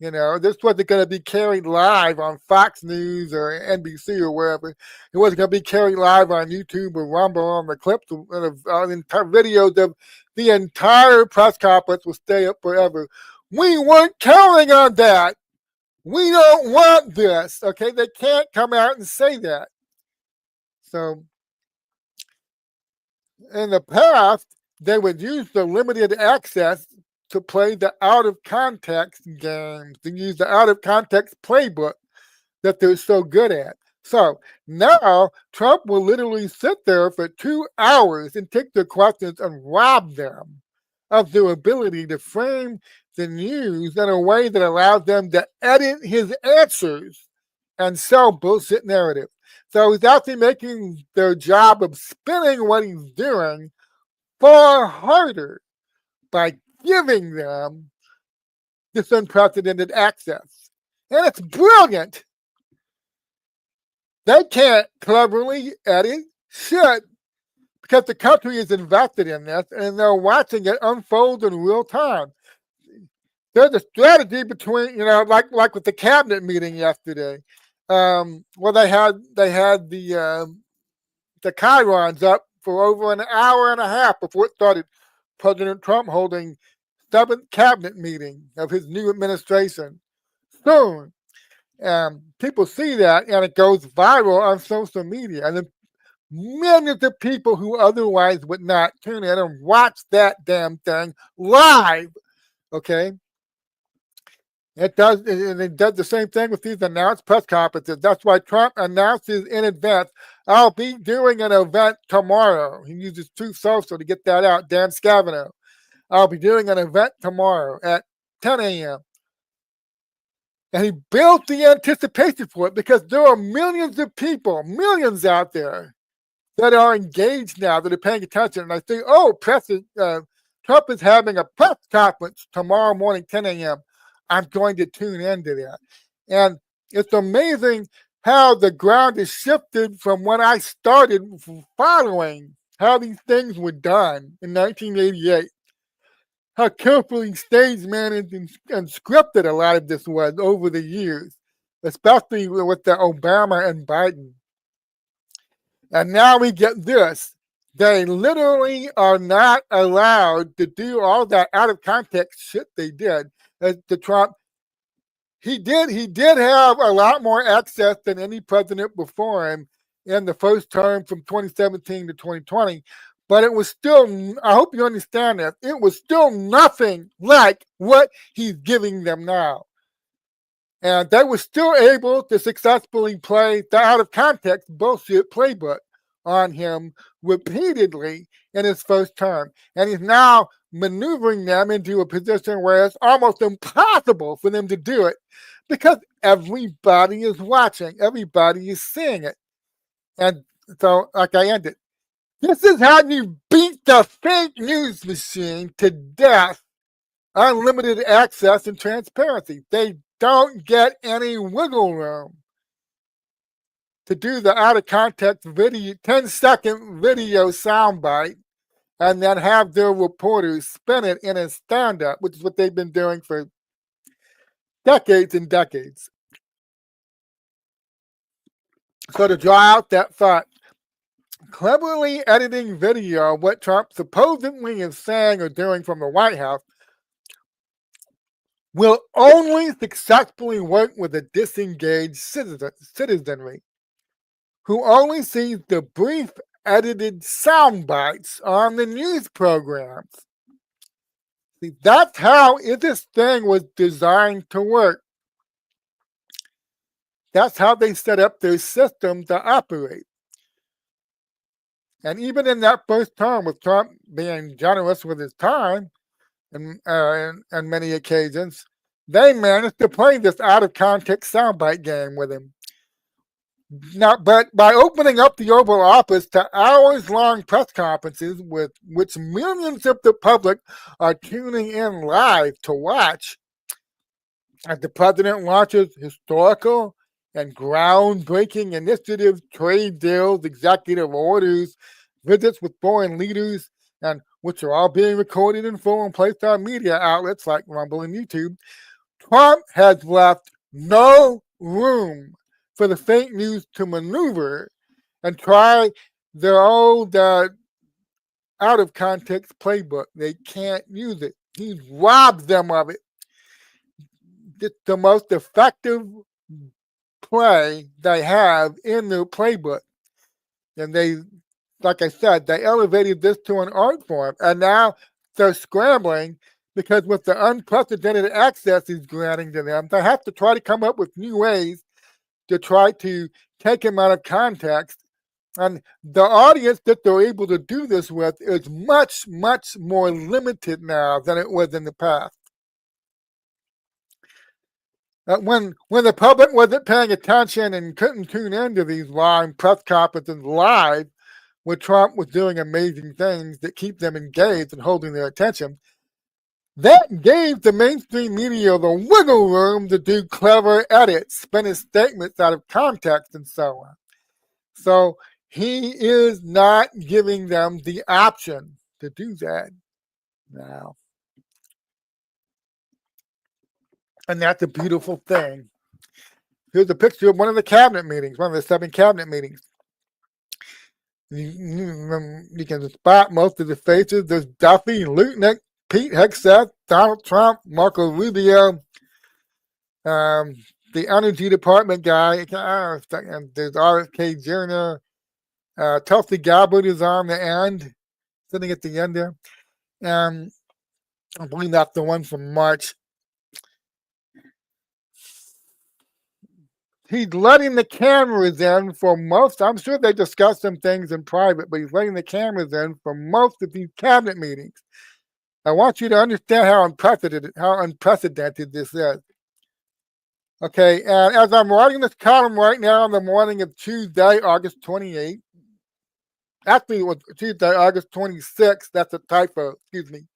Speaker 1: This wasn't going to be carried live on Fox News or NBC or wherever. It wasn't going to be carried live on YouTube or Rumble. On the clips, the entire videos of the entire press conference will stay up forever. We weren't counting on that. We don't want this." Okay, they can't come out and say that. So in the past, they would use the limited access to play the out of context games, to use the out of context playbook that they're so good at. So now Trump will literally sit there for 2 hours and take their questions and rob them of their ability to frame the news in a way that allows them to edit his answers and sell bullshit narrative. So he's actually making their job of spinning what he's doing far harder by giving them this unprecedented access. And it's brilliant. They can't cleverly edit shit because the country is invested in this and they're watching it unfold in real time. There's a strategy between, like with the cabinet meeting yesterday. Well, they had the chyrons up for over an hour and a half before it started. President Trump holding 7th cabinet meeting of his new administration soon. People see that and it goes viral on social media. And then millions of people who otherwise would not tune in and watch that damn thing live. Okay. It does the same thing with these announced press conferences. That's why Trump announces in advance, "I'll be doing an event tomorrow." He uses Truth Social to get that out. Dan Scavino. "I'll be doing an event tomorrow at 10 a.m. And he built the anticipation for it because there are millions of people, millions out there that are engaged now, that are paying attention. And I think, Trump is having a press conference tomorrow morning, 10 a.m. I'm going to tune into that. And it's amazing how the ground is shifted from when I started following how these things were done in 1988. How carefully stage managed and scripted a lot of this was over the years, especially with the Obama and Biden. And now we get this. They literally are not allowed to do all that out of context shit they did. To Trump, he did have a lot more access than any president before him in the first term from 2017 to 2020. But it was still, I hope you understand that, it was still nothing like what he's giving them now. And they were still able to successfully play the out of context bullshit playbook on him repeatedly in his first term. And he's now maneuvering them into a position where it's almost impossible for them to do it because everybody is watching, everybody is seeing it. And so, like I ended, this is how you beat the fake news machine to death. Unlimited access and transparency. They don't get any wiggle room to do the out of context video, 10-second video soundbite, and then have their reporters spin it in a stand-up, which is what they've been doing for decades and decades. So to draw out that thought, cleverly editing video of what Trump supposedly is saying or doing from the White House will only successfully work with a disengaged citizenry who only sees the brief edited sound bites on the news programs. See, that's how this thing was designed to work. That's how they set up their system to operate. And even in that first term, with Trump being generous with his time and on many occasions, they managed to play this out of context soundbite game with him. Now, but by opening up the Oval Office to hours-long press conferences with which millions of the public are tuning in live to watch, as the president launches historical and groundbreaking initiatives, trade deals, executive orders, visits with foreign leaders, and which are all being recorded in full and placed on media outlets like Rumble and YouTube, Trump has left no room for the fake news to maneuver and try their old out of context playbook. They can't use it. He's robbed them of it. It's the most effective play they have in their playbook. And they, like I said, they elevated this to an art form. And now they're scrambling because with the unprecedented access he's granting to them, they have to try to come up with new ways to try to take him out of context. And the audience that they're able to do this with is much, much more limited now than it was in the past. When the public wasn't paying attention and couldn't tune into these long press conferences live, where Trump was doing amazing things that keep them engaged and holding their attention, that gave the mainstream media the wiggle room to do clever edits, spin his statements out of context, and so on. So he is not giving them the option to do that now. And that's a beautiful thing. Here's a picture of one of the cabinet meetings, one of the 7 cabinet meetings. You can spot most of the faces. There's Duffy, Lutnick, Pete Hegseth, Donald Trump, Marco Rubio, the Energy Department guy, and there's RFK Jr., Tulsi Gabbard is on the end, sitting at the end there. I believe that's the one from March. He's letting the cameras in for most. I'm sure they discussed some things in private, but he's letting the cameras in for most of these cabinet meetings. I want you to understand how unprecedented this is. Okay, and as I'm writing this column right now on the morning of Tuesday, August 28th, actually it was Tuesday, August 26th, that's a typo, excuse me.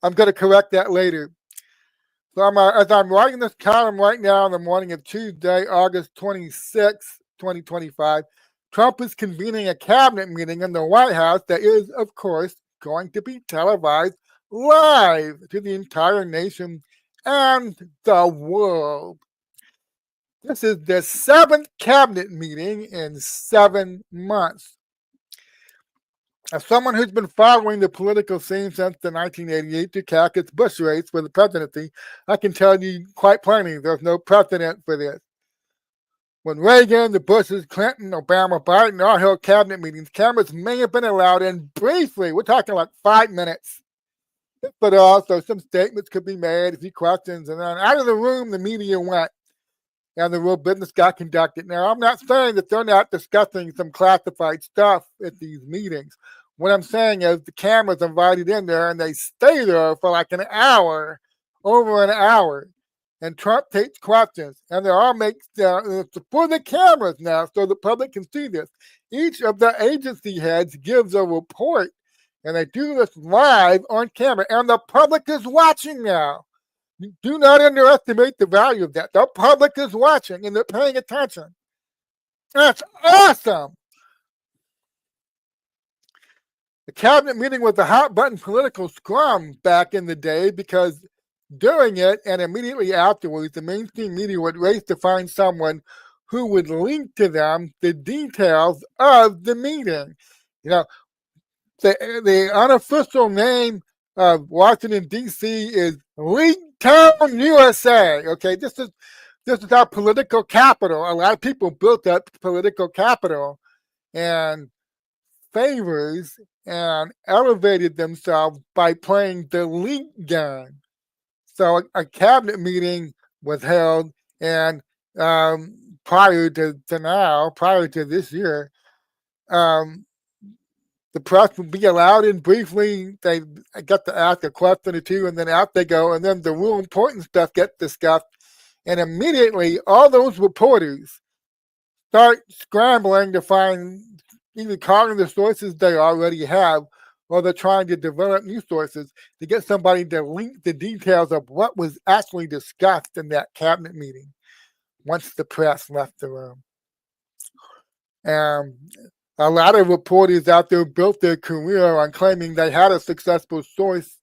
Speaker 1: I'm going to correct that later. So as I'm writing this column right now on the morning of Tuesday, August 26, 2025, Trump is convening a cabinet meeting in the White House that is, of course, going to be televised live to the entire nation and the world. This is the 7th cabinet meeting in 7 months. As someone who's been following the political scene since the 1988 Dukakis Bush race for the presidency, I can tell you quite plainly there's no precedent for this. When Reagan, the Bushes, Clinton, Obama, Biden all held cabinet meetings, cameras may have been allowed in briefly. We're talking like 5 minutes. But also some statements could be made, a few questions, and then out of the room the media went. And the real business got conducted. Now, I'm not saying that they're not discussing some classified stuff at these meetings. What I'm saying is the cameras invited in there and they stay there for like an hour, over an hour. And Trump takes questions. And they're all for the cameras now so the public can see this. Each of the agency heads gives a report. And they do this live on camera. And the public is watching now. Do not underestimate the value of that. The public is watching and they're paying attention. That's awesome. The cabinet meeting was a hot button political scrum back in the day because during it and immediately afterwards, the mainstream media would race to find someone who would link to them the details of the meeting. You know, the unofficial name of Washington, D.C. is Leaktown, USA. Okay, this is our political capital. A lot of people built up political capital and favors and elevated themselves by playing the leak game. So a cabinet meeting was held, and prior to this year, the press will be allowed in briefly. They get to ask a question or two, and then out they go. And then the real important stuff gets discussed. And immediately, all those reporters start scrambling to find either calling the sources they already have, or they're trying to develop new sources to get somebody to link the details of what was actually discussed in that cabinet meeting once the press left the room. A lot of reporters out there built their career on claiming they had a successful source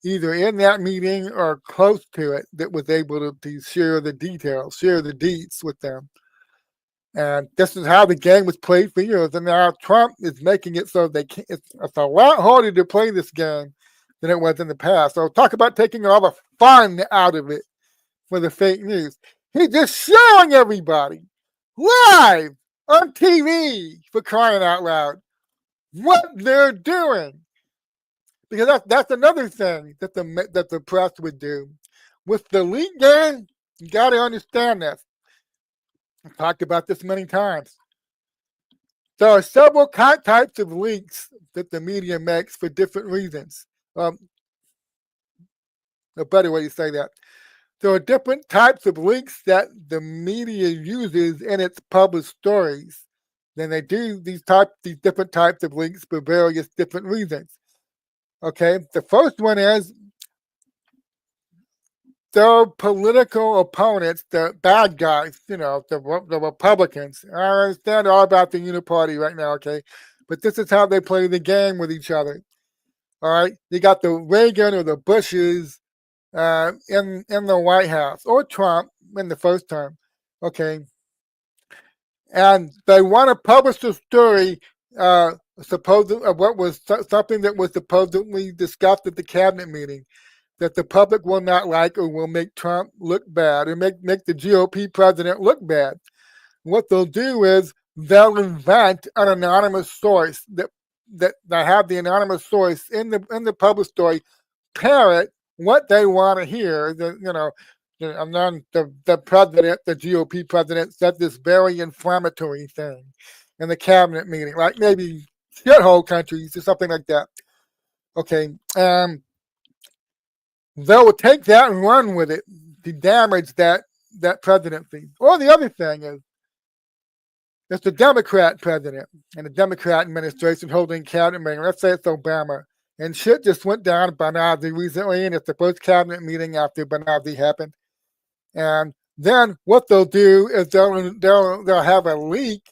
Speaker 1: either in that meeting or close to it that was able to share the details, share the deets with them. And this is how the game was played for years. And now Trump is making it so they can't, it's a lot harder to play this game than it was in the past. So talk about taking all the fun out of it for the fake news. He's just showing everybody live on TV, for crying out loud, what they're doing. Because that's another thing that the press would do. With the leak game, you got to understand this. I've talked about this many times. There are several types of leaks that the media makes for different reasons. A better way to say that. There are different types of leaks that the media uses in its published stories. Then they do these different types of leaks for various different reasons. Okay, the first one is their political opponents, the bad guys, the Republicans. I understand all about the Uniparty right now, okay? But this is how they play the game with each other. All right, you got the Reagan or the Bushes in the White House, or Trump in the first term, okay? And they want to publish a story supposedly of what was something that was supposedly discussed at the cabinet meeting that the public will not like or will make Trump look bad or make the GOP president look bad. What they'll do is they'll invent an anonymous source that have the anonymous source in the published story parrot what they want to hear. And then the president, the GOP president, said this very inflammatory thing in the cabinet meeting, like maybe shithole countries or something like that. Okay, they will take that and run with it to damage that presidency. Or the other thing is, it's the Democrat president and the Democrat administration holding cabinet meeting. Let's say it's Obama. And shit just went down at Benghazi recently, and it's the first cabinet meeting after Benghazi happened. And then what they'll do is they'll have a leak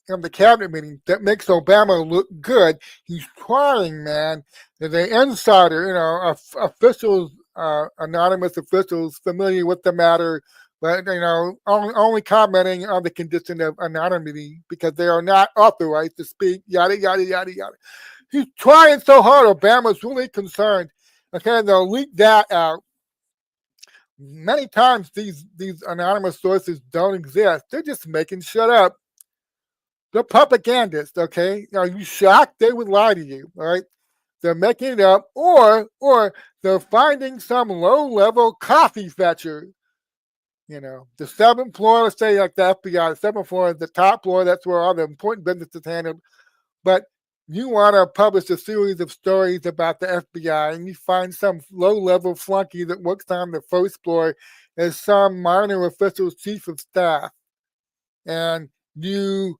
Speaker 1: from the cabinet meeting that makes Obama look good. He's trying, man. The insider, officials, anonymous officials familiar with the matter, but only commenting on the condition of anonymity because they are not authorized to speak. Yada yada yada yada. He's trying so hard. Obama's really concerned. Okay, and they'll leak that out. Many times these anonymous sources don't exist. They're just making shit up. They're propagandists, okay? Are you shocked? They would lie to you, all right? They're making it up, or they're finding some low-level coffee fetcher. The seventh floor, let's say like the FBI, the seventh floor is the top floor. That's where all the important business is handled. But you want to publish a series of stories about the FBI, and you find some low-level flunky that works on the first floor as some minor official's chief of staff. And you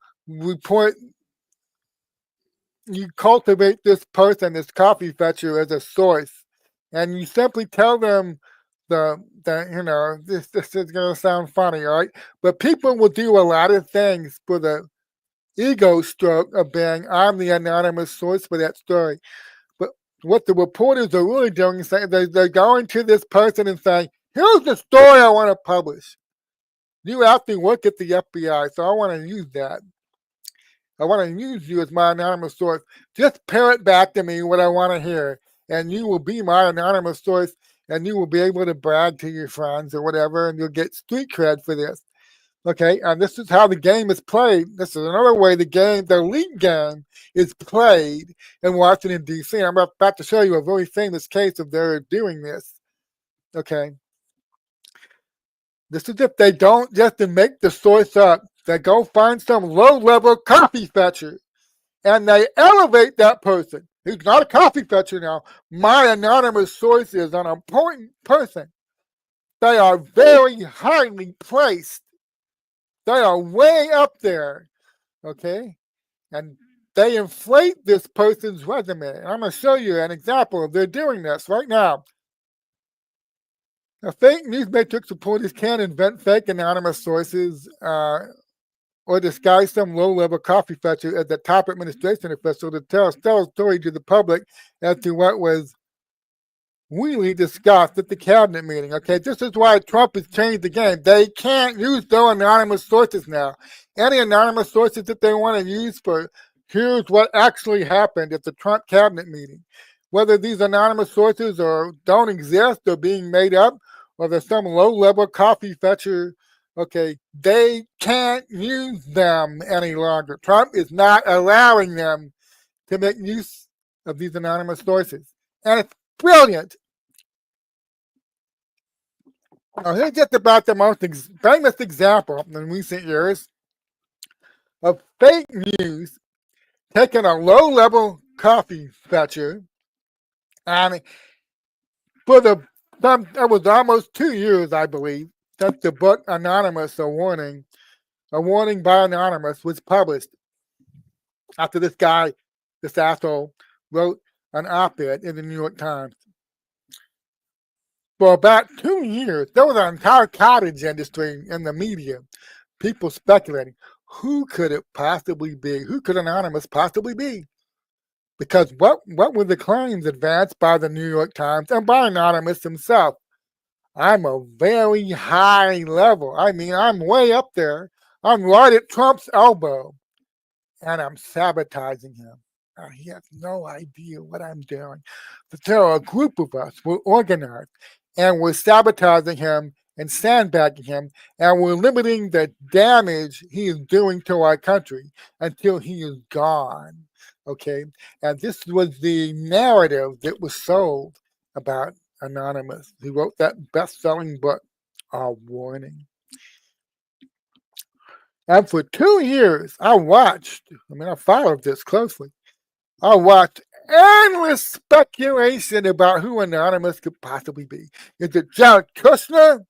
Speaker 1: cultivate this person, this coffee fetcher, as a source, and you simply tell them this is going to sound funny, all right? But people will do a lot of things for the ego stroke of being, I'm the anonymous source for that story. But what the reporters are really doing is they're going to this person and saying, here's the story I want to publish. You actually work at the FBI, so I want to use that. I want to use you as my anonymous source. Just parrot back to me what I want to hear, and you will be my anonymous source, and you will be able to brag to your friends or whatever, and you'll get street cred for this. Okay, and this is how the game is played. This is another way the league game is played in Washington, D.C. I'm about to show you a very famous case of their doing this. Okay. This is if they don't just to make the source up. They go find some low-level coffee fetcher and they elevate that person, who's not a coffee fetcher now. My anonymous source is an important person. They are very highly placed. They are way up there, okay? And they inflate this person's resume. And I'm going to show you an example of they're doing this right now. Now, fake news matrix reporters can invent fake anonymous sources or disguise some low-level coffee fetcher as the top administration official to tell a story to the public as to what was really discussed at the cabinet meeting. Okay, this is why Trump has changed the game. They can't use those anonymous sources now. Any anonymous sources that they want to use for here's what actually happened at the Trump cabinet meeting. Whether these anonymous sources don't exist or being made up, or there's some low-level coffee fetcher, okay, they can't use them any longer. Trump is not allowing them to make use of these anonymous sources. And it's brilliant. Now, here's just about the most famous example in recent years of fake news taking a low-level coffee fetcher, and it was almost 2 years, I believe, since the book Anonymous, A Warning by Anonymous, was published. After this asshole, wrote an op-ed in the New York Times. For about 2 years, there was an entire cottage industry in the media, people speculating, who could it possibly be? Who could Anonymous possibly be? Because what were the claims advanced by the New York Times and by Anonymous himself? I'm a very high level. I mean, I'm way up there. I'm right at Trump's elbow, and I'm sabotaging him. He has no idea what I'm doing. So a group of us were organized, and we're sabotaging him and sandbagging him, and we're limiting the damage he is doing to our country until he is gone. Okay, and this was the narrative that was sold about Anonymous. He wrote that best-selling book, A Warning. And for 2 years, I followed this closely. I watched endless speculation about who Anonymous could possibly be. Is it Jared Kushner?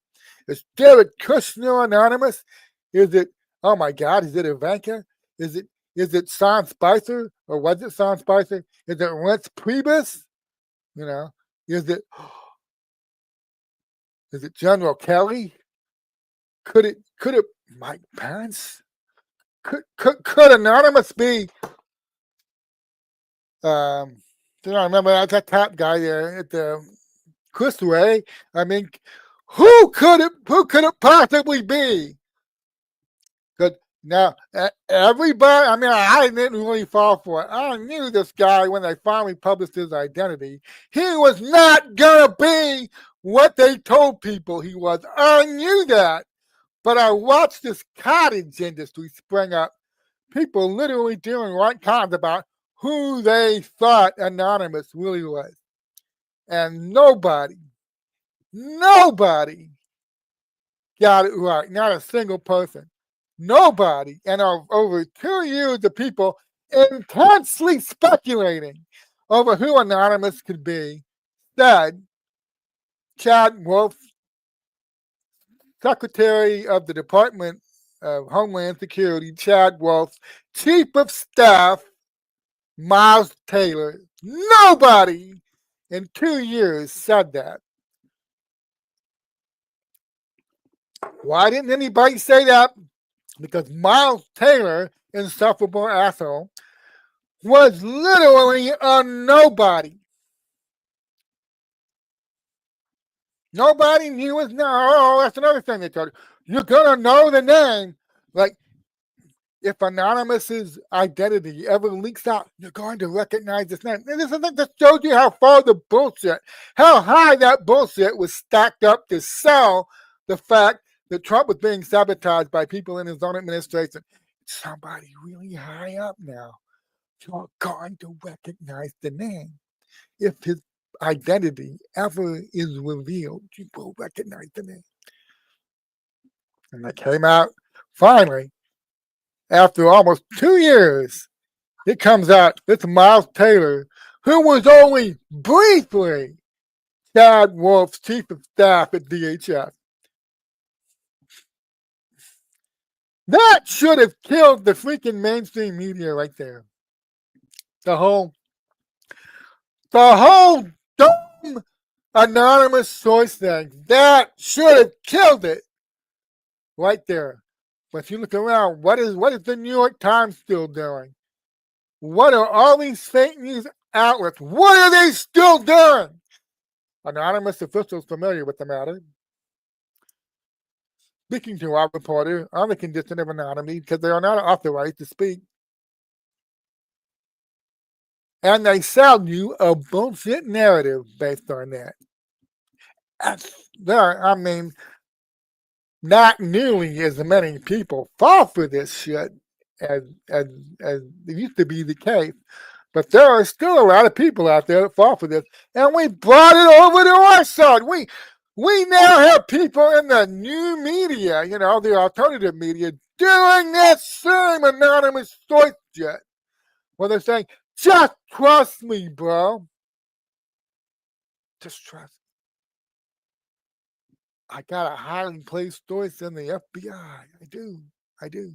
Speaker 1: Is Jared Kushner Anonymous? Is it, oh my God, is it Ivanka? Is it Sean Spicer? Or was it Sean Spicer? Is it Reince Priebus? Is it General Kelly? Could it Mike Pence? Could Anonymous be I remember that top guy there at the Chris Ray? I mean, who could it possibly be? Because now everybody, I didn't really fall for it. I knew this guy when they finally published his identity. He was not gonna be what they told people he was. I knew that. But I watched this cottage industry spring up. People literally doing right kinds about who they thought Anonymous really was. And nobody got it right. Not a single person. Nobody. And over 2 years of people intensely speculating over who Anonymous could be, said Chad Wolf, Secretary of the Department of Homeland Security, Chad Wolf, Chief of Staff, Miles Taylor. Nobody in 2 years said that. Why didn't anybody say that? Because Miles Taylor, insufferable asshole, was literally a nobody. Nobody knew his name. Oh, that's another thing they told you. You're going to know the name. Like, if Anonymous's identity ever leaks out, you're going to recognize his name. And this shows you how far the bullshit, how high that bullshit was stacked up to sell the fact that Trump was being sabotaged by people in his own administration. Somebody really high up now. You're going to recognize the name. If his identity ever is revealed, you will recognize the name. And that came out finally after almost 2 years it comes out it's Miles Taylor, who was only briefly Chad Wolf's chief of staff at DHS. That should have killed the freaking mainstream media right there. The whole dumb anonymous source thing. That should have killed it right there. But you look around, what is the New York Times still doing? What are all these fake news outlets? What are they still doing? Anonymous officials familiar with the matter, speaking to our reporter on the condition of anonymity because they are not authorized to speak. And they sell you a bullshit narrative based on that. I mean, not nearly as many people fall for this shit as it used to be the case. But there are still a lot of people out there that fall for this. And we brought it over to our side. We now have people in the new media, the alternative media, doing that same anonymous source shit. Where they're saying, just trust me, bro. Just trust me. I got a highly placed source in the FBI. I do.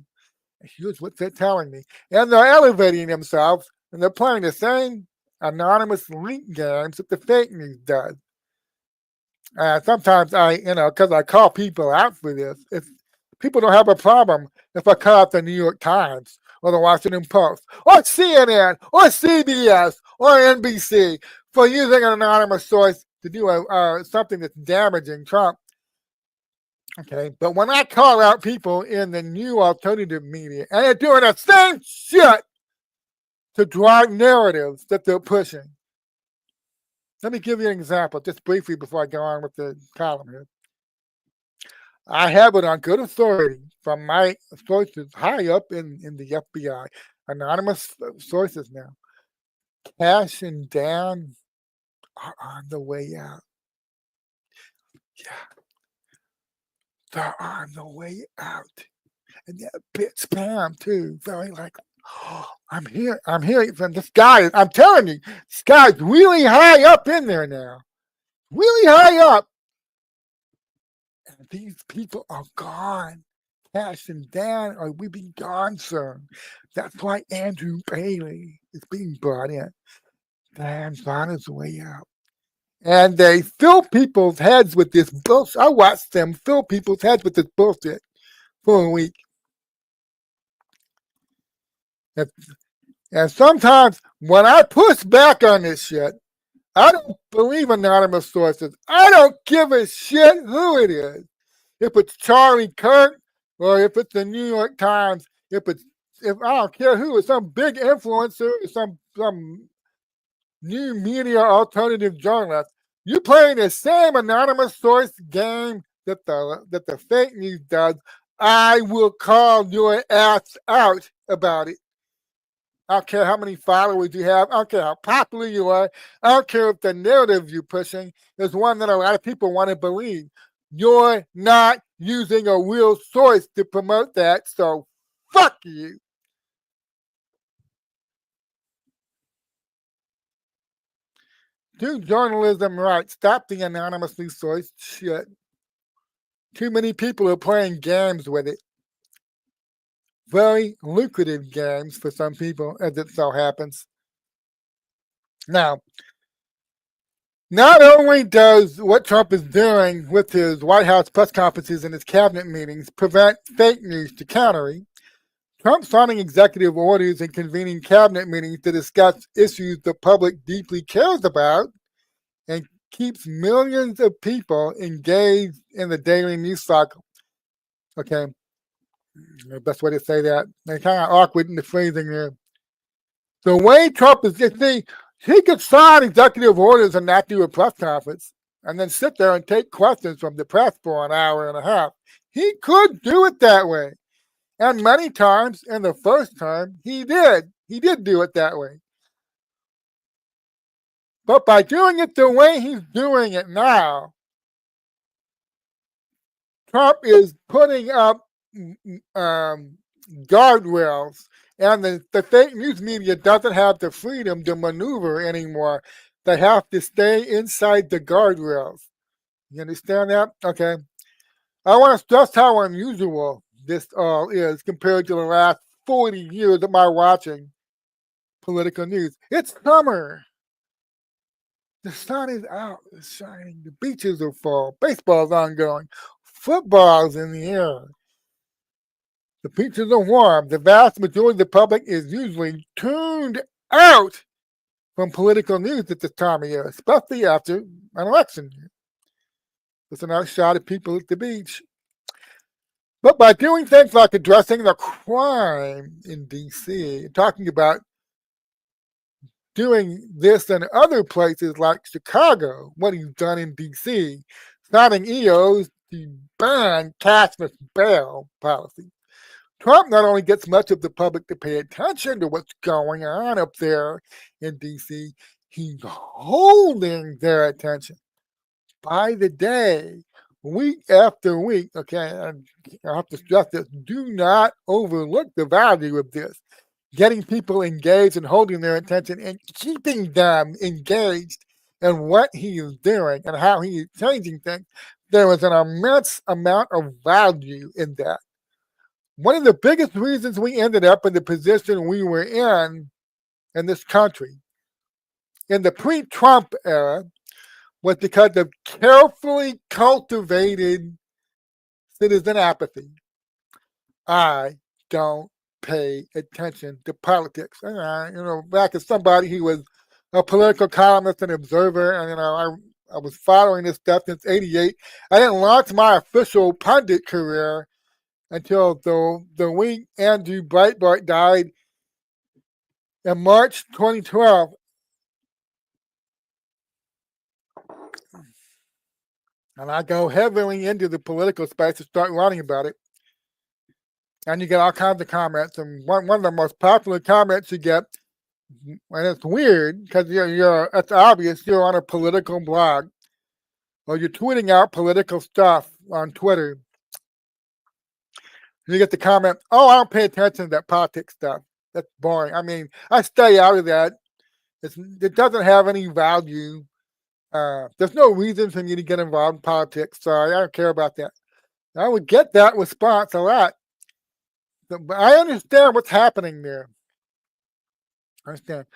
Speaker 1: And here's what they're telling me. And they're elevating themselves, and they're playing the same anonymous link games that the fake news does. Sometimes because I call people out for this, people don't have a problem if I call out the New York Times or the Washington Post or CNN or CBS or NBC for using an anonymous source to do something that's damaging Trump. Okay, but when I call out people in the new alternative media and they're doing the same shit to drive narratives that they're pushing. Let me give you an example just briefly before I go on with the column here. I have it on good authority from my sources high up in the FBI, anonymous sources now. Cash and Dan are on the way out. Yeah. They're on the way out. And that bitch Pam, too, very likely. Oh, I'm hearing from this guy. I'm telling you, this guy's really high up in there now. Really high up. And these people are gone. Cash and Dan we be gone soon. That's why Andrew Bailey is being brought in. Dan's on his way out. And they fill people's heads with this bullshit. I watched them fill people's heads with this bullshit for a week. And sometimes when I push back on this shit, I don't believe anonymous sources. I don't give a shit who it is. If it's Charlie Kirk or if it's the New York Times, if I don't care who, it's some big influencer, some new media alternative journalist. You playing the same anonymous source game that the fake news does. I will call your ass out about it. I don't care how many followers you have. I don't care how popular you are. I don't care if the narrative you're pushing is one that a lot of people want to believe. You're not using a real source to promote that, so fuck you. Do journalism right. Stop the anonymously sourced shit. Too many people are playing games with it. Very lucrative games for some people, as it so happens. Now, not only does what Trump is doing with his White House press conferences and his cabinet meetings prevent fake news to counter, Trump signing executive orders and convening cabinet meetings to discuss issues the public deeply cares about and keeps millions of people engaged in the daily news cycle. Okay, the best way to say that. They're kind of awkward in the phrasing there. The way Trump is, he could sign executive orders and not do a press conference and then sit there and take questions from the press for an hour and a half. He could do it that way. And many times in the first term, he did. He did do it that way. But by doing it the way he's doing it now, Trump is putting up guardrails And the fake news media doesn't have the freedom to maneuver anymore. They have to stay inside the guardrails. You understand that? Okay. I want to stress how unusual this all is compared to the last 40 years of my watching political news. It's summer. The sun is out, it's shining, the beaches are full, baseball's ongoing, football's in the air. The beaches are warm. The vast majority of the public is usually tuned out from political news at this time of year, especially after an election year. It's a nice shot of people at the beach. But by doing things like addressing the crime in D.C., talking about doing this in other places like Chicago, what he's done in D.C., signing EOs to ban cashless bail policy. Trump not only gets much of the public to pay attention to what's going on up there in D.C., he's holding their attention by the day, week after week. Okay, and I have to stress this, do not overlook the value of this. Getting people engaged and holding their attention and keeping them engaged in what he is doing and how he is changing things. There is an immense amount of value in that. One of the biggest reasons we ended up in the position we were in this country in the pre-Trump era was because of carefully cultivated citizen apathy. I don't pay attention to politics. Back as somebody who was a political columnist and observer, and I was following this stuff since '88. I didn't launch my official pundit career until the week Andrew Breitbart died in March 2012. And I go heavily into the political space to start learning about it. And you get all kinds of comments. And one of the most popular comments you get, and it's weird because it's obvious you're on a political blog or you're tweeting out political stuff on Twitter. You get the comment, "Oh, I don't pay attention to that politics stuff. That's boring. I mean, I stay out of that. It doesn't have any value. There's no reason for me to get involved in politics, so I don't care about that." I would get that response a lot. But I understand what's happening there. I understand.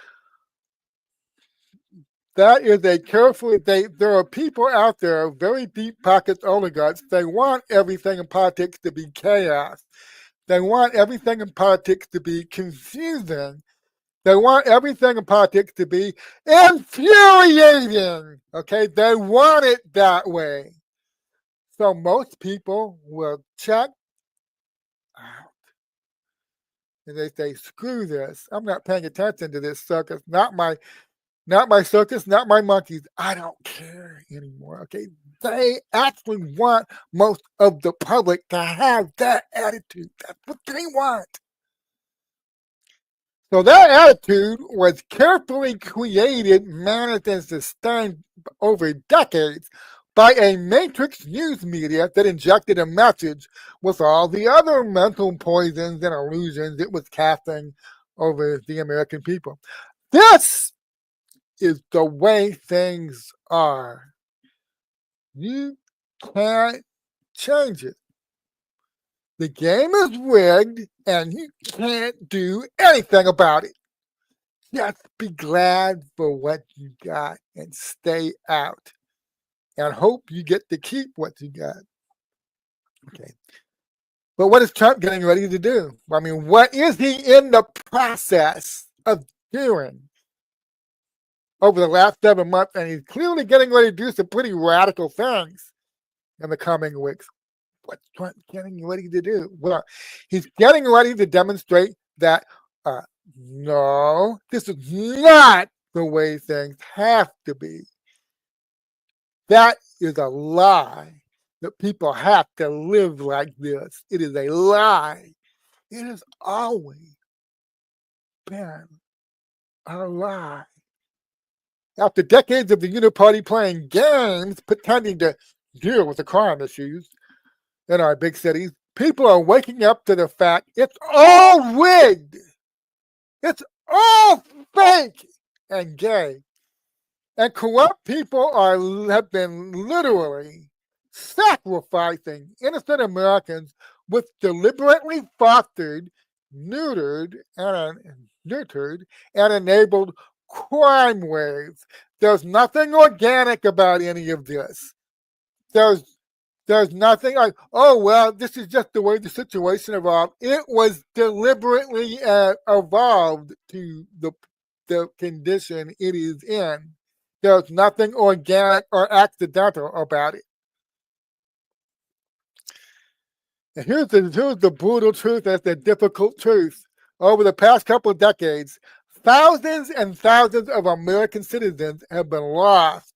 Speaker 1: That is a carefully, there are people out there, very deep pockets oligarchs, they want everything in politics to be chaos. They want everything in politics to be confusing. They want everything in politics to be infuriating. Okay, they want it that way. So most people will check out. And they say, "Screw this. I'm not paying attention to this circus. Not my circus, not my monkeys. I don't care anymore." Okay, they actually want most of the public to have that attitude. That's what they want. So that attitude was carefully created, managed, and sustained over decades by a matrix news media that injected a message with all the other mental poisons and illusions it was casting over the American people. This is the way things are. You can't change it. The game is rigged and you can't do anything about it. Just be glad for what you got and stay out. And hope you get to keep what you got. Okay. But what is Trump getting ready to do? I mean, what is he in the process of doing over the last 7 months? And he's clearly getting ready to do some pretty radical things in the coming weeks. What's Trump getting ready to do? Well, he's getting ready to demonstrate that no, this is not the way things have to be. That is a lie, that people have to live like this. It is a lie. It has always been a lie. After decades of the Uniparty playing games, pretending to deal with the crime issues in our big cities, people are waking up to the fact it's all rigged. It's all fake and gay. And corrupt people have been literally sacrificing innocent Americans with deliberately fostered, neutered, and enabled crime waves. There's nothing organic about any of this. There's there's nothing like, oh, well, this is just the way the situation evolved. It was deliberately evolved to the condition it is in. There's nothing organic or accidental about it. And here's the brutal truth, that's the difficult truth. Over the past couple of decades, thousands and thousands of American citizens have been lost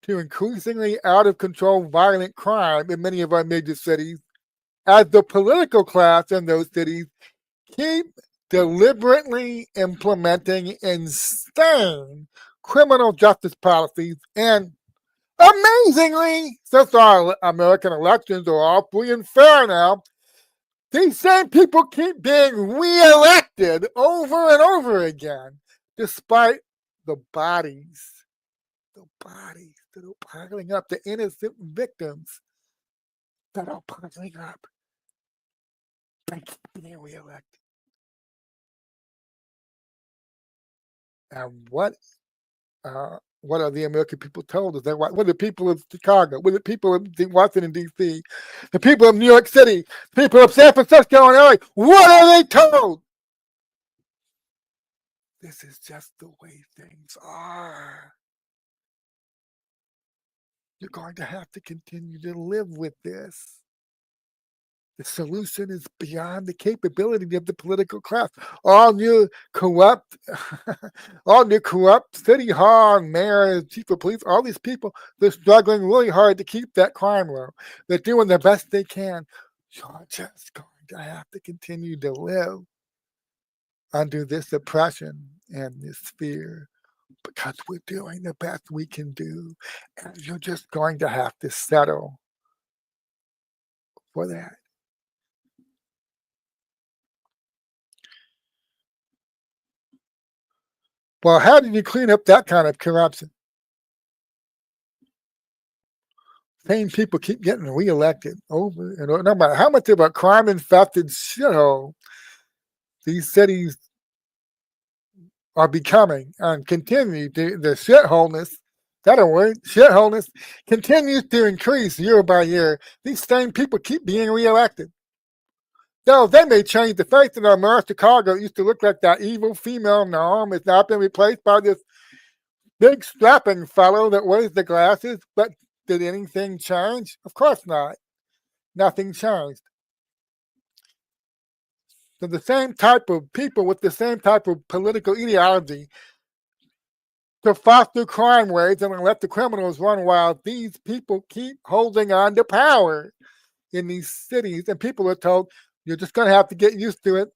Speaker 1: to increasingly out of control violent crime in many of our major cities, as the political class in those cities keep deliberately implementing insane criminal justice policies. And amazingly, since our American elections are all free and fair now, these same people keep being reelected over and over again, despite the bodies that are piling up, the innocent victims that are piling up. They keep being reelected. And what are the American people told us? What are the people of Chicago? What are the people of Washington, D.C., the people of New York City, the people of San Francisco and LA? What are they told? This is just the way things are. You're going to have to continue to live with this. The solution is beyond the capability of the political class. All new corrupt city hall, mayor, chief of police, all these people, they're struggling really hard to keep that crime low. They're doing the best they can. You're just going to have to continue to live under this oppression and this fear, because we're doing the best we can do. And you're just going to have to settle for that. Well, how did you clean up that kind of corruption? Same people keep getting reelected over and over. No matter how much of a crime-infested shithole these cities are becoming and continue to, the shitholeness, that'll work, shitholeness continues to increase year by year. These same people keep being reelected. Though they may change the face of our mayor of Chicago. It used to look like that evil female Norm. It's now been replaced by this big strapping fellow that wears the glasses. But did anything change? Of course not. Nothing changed. So the same type of people with the same type of political ideology to foster crime waves and let the criminals run wild, these people keep holding on to power in these cities. And people are told, you're just going to have to get used to it.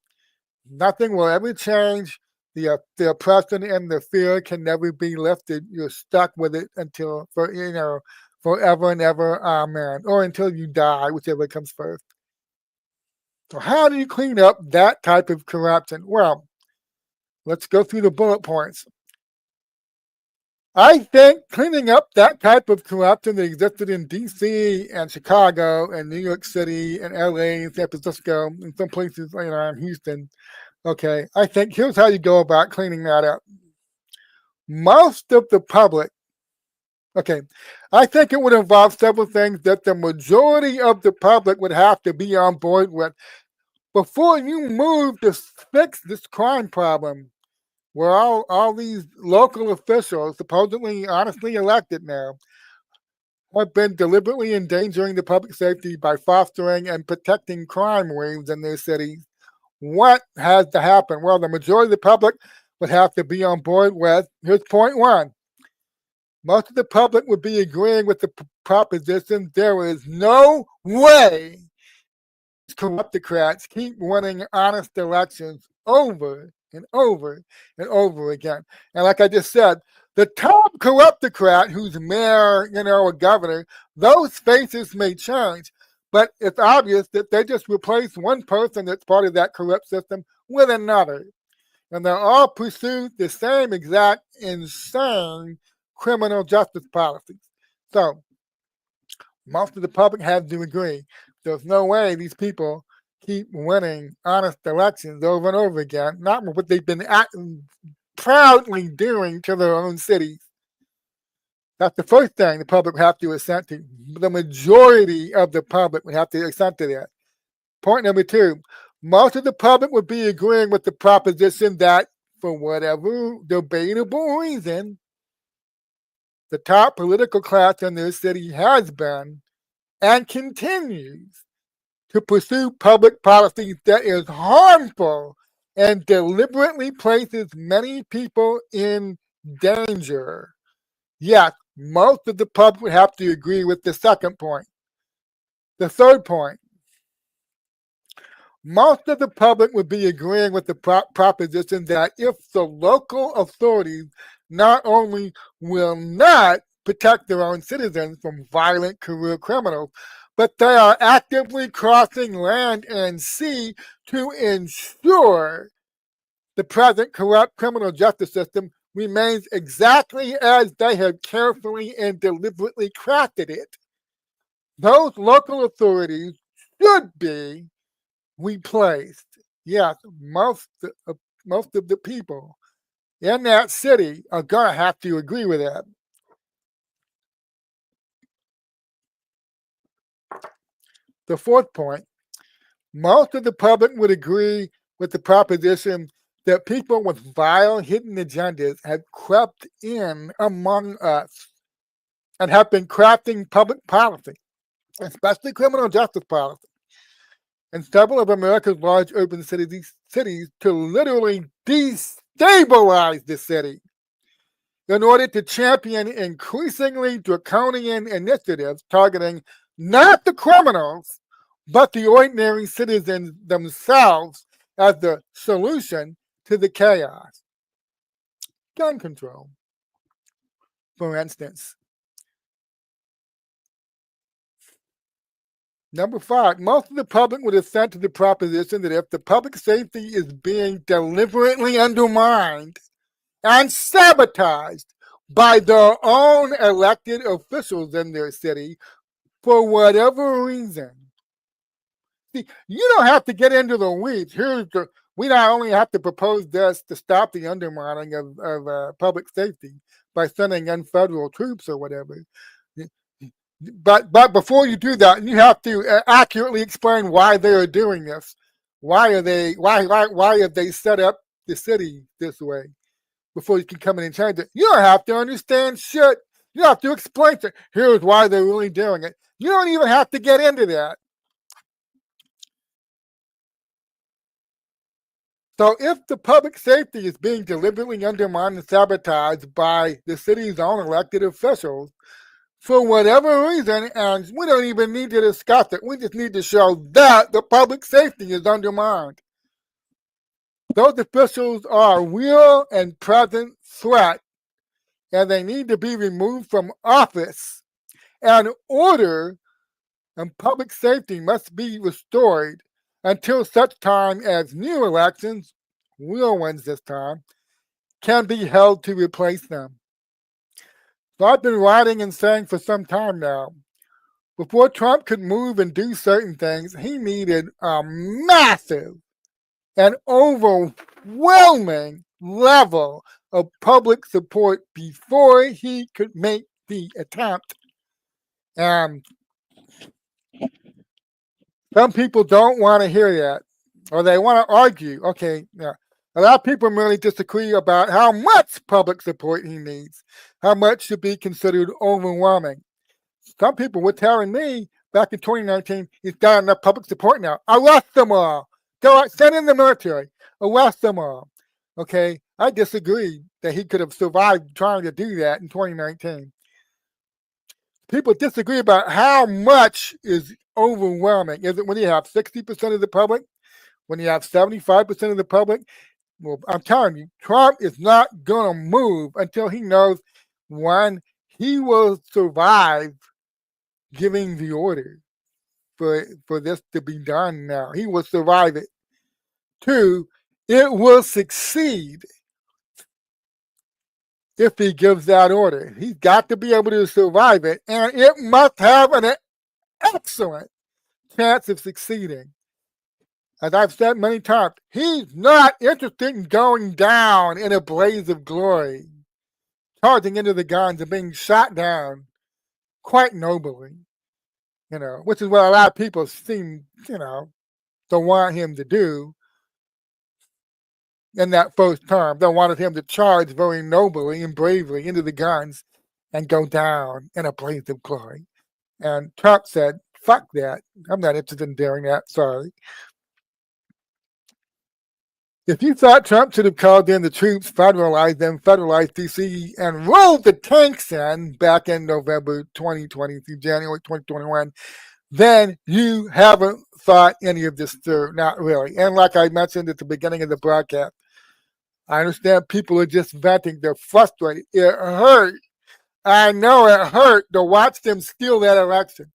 Speaker 1: Nothing will ever change. The oppression and the fear can never be lifted. You're stuck with it until, forever and ever, amen. Or until you die, whichever comes first. So how do you clean up that type of corruption? Well, let's go through the bullet points. I think cleaning up that type of corruption that existed in D.C. and Chicago and New York City and L.A. and San Francisco and some places, in Houston, okay, I think here's how you go about cleaning that up. Most of the public, okay, I think it would involve several things that the majority of the public would have to be on board with before you move to fix this crime problem, where all these local officials, supposedly honestly elected now, have been deliberately endangering the public safety by fostering and protecting crime waves in their cities. What has to happen? Well, the majority of the public would have to be on board with, here's point one. Most of the public would be agreeing with the proposition there is no way corruptocrats keep winning honest elections over and over and over again. And like I just said, the top corruptocrat who's mayor, or governor, those faces may change, but it's obvious that they just replace one person that's part of that corrupt system with another. And they all pursue the same exact insane criminal justice policies. So most of the public have to agree. There's no way these people keep winning honest elections over and over again, not what they've been proudly doing to their own cities. That's the first thing the public would have to assent to. The majority of the public would have to assent to that. Point number two, most of the public would be agreeing with the proposition that, for whatever debatable reason, the top political class in their city has been and continues to pursue public policy that is harmful and deliberately places many people in danger. Yes, most of the public would have to agree with the second point. The third point, most of the public would be agreeing with the proposition that if the local authorities not only will not protect their own citizens from violent career criminals, but they are actively crossing land and sea to ensure the present corrupt criminal justice system remains exactly as they have carefully and deliberately crafted it. Those local authorities should be replaced. Yes, most of the people in that city are going to have to agree with that. The fourth point, most of the public would agree with the proposition that people with vile hidden agendas have crept in among us and have been crafting public policy, especially criminal justice policy, in several of America's large urban cities to literally destabilize the city in order to champion increasingly draconian initiatives targeting not the criminals, but the ordinary citizens themselves as the solution to the chaos. Gun control, for instance. Number five, most of the public would assent to the proposition that if the public safety is being deliberately undermined and sabotaged by their own elected officials in their city for whatever reason. See, you don't have to get into the weeds. We not only have to propose this to stop the undermining of public safety by sending in federal troops or whatever. But before you do that, you have to accurately explain why they are doing this. Why have they set up the city this way before you can come in and change it? You don't have to understand shit. You have to explain it. Here's why they're really doing it. You don't even have to get into that. So if the public safety is being deliberately undermined and sabotaged by the city's own elected officials, for whatever reason, and we don't even need to discuss it, we just need to show that the public safety is undermined. Those officials are a real and present threat, and they need to be removed from office. And order and public safety must be restored until such time as new elections, real ones this time, can be held to replace them. So I've been writing and saying for some time now, before Trump could move and do certain things, he needed a massive and overwhelming level of public support before he could make the attempt. And some people don't want to hear that, or they want to argue. Okay, yeah. A lot of people merely disagree about how much public support he needs, how much should be considered overwhelming. Some people were telling me back in 2019, he's got enough public support now. Arrest them all. Send in the military. Arrest them all. Okay, I disagree that he could have survived trying to do that in 2019. People disagree about how much is overwhelming. Is it when you have 60% of the public? When you have 75% of the public? Well, I'm telling you, Trump is not going to move until he knows, one, he will survive giving the order for this to be done now. He will survive it. Two, it will succeed if he gives that order. He's got to be able to survive it, and it must have an excellent chance of succeeding. As I've said many times, he's not interested in going down in a blaze of glory, charging into the guns and being shot down quite nobly, which is what a lot of people seem, to want him to do in that first term. They wanted him to charge very nobly and bravely into the guns and go down in a blaze of glory. And Trump said, fuck that. I'm not interested in doing that. Sorry. If you thought Trump should have called in the troops, federalized D.C., and rolled the tanks in back in November 2020 through January 2021, then you haven't thought any of this through. Not really. And like I mentioned at the beginning of the broadcast, I understand people are just venting. They're frustrated. It hurt. I know it hurt to watch them steal that election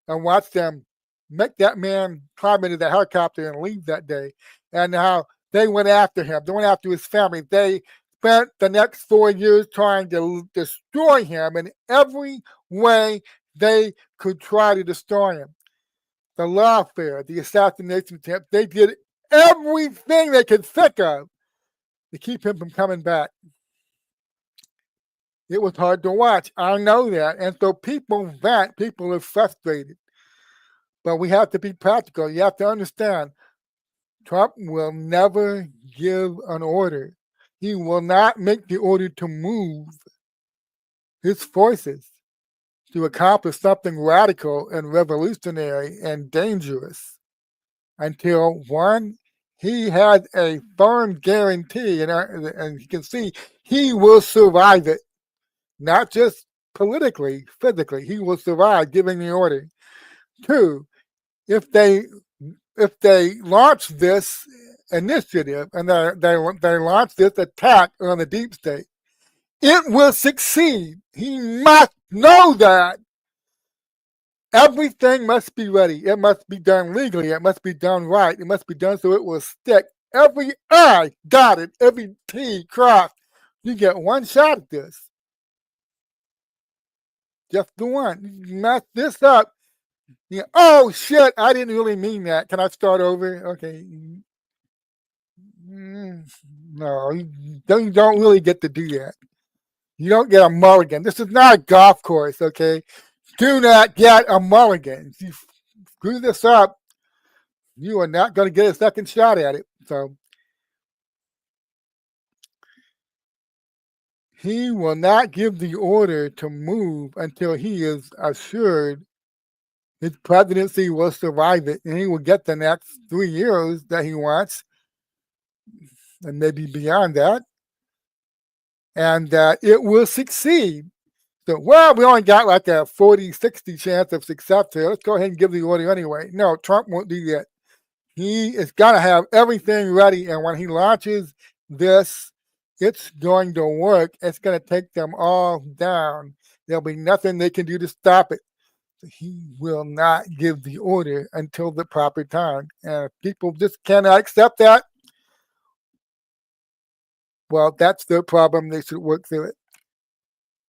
Speaker 1: and watch them make that man climb into the helicopter and leave that day. And how they went after him. They went after his family. They spent the next 4 years trying to destroy him in every way they could try to destroy him. The lawfare, the assassination attempt, they did everything they could think of to keep him from coming back. It was hard to watch. I know that. And so people vent. People are frustrated. But we have to be practical. You have to understand, Trump will never give an order. He will not make the order to move his forces to accomplish something radical and revolutionary and dangerous until, one, he has a firm guarantee, and you can see he will survive it, not just politically, physically. He will survive giving the order. Two, if they launch this initiative and they launch this attack on the deep state, it will succeed. He must know that. Everything must be ready. It must be done legally. It must be done right. It must be done so it will stick. Every I dotted, every T crossed. You get one shot at this. Just the one. You mess this up. Oh shit, I didn't really mean that. Can I start over? Okay. No, you don't really get to do that. You don't get a mulligan. This is not a golf course, okay? Do not get a mulligan. If you screw this up, you are not going to get a second shot at it. So he will not give the order to move until he is assured his presidency will survive it, and he will get the next 3 years that he wants, and maybe beyond that, and that it will succeed. So, well, we only got like a 40-60 chance of success here. Let's go ahead and give the order anyway. No, Trump won't do that. He is going to have everything ready, and when he launches this, it's going to work. It's going to take them all down. There'll be nothing they can do to stop it. He will not give the order until the proper time. And if people just cannot accept that, well, that's their problem. They should work through it.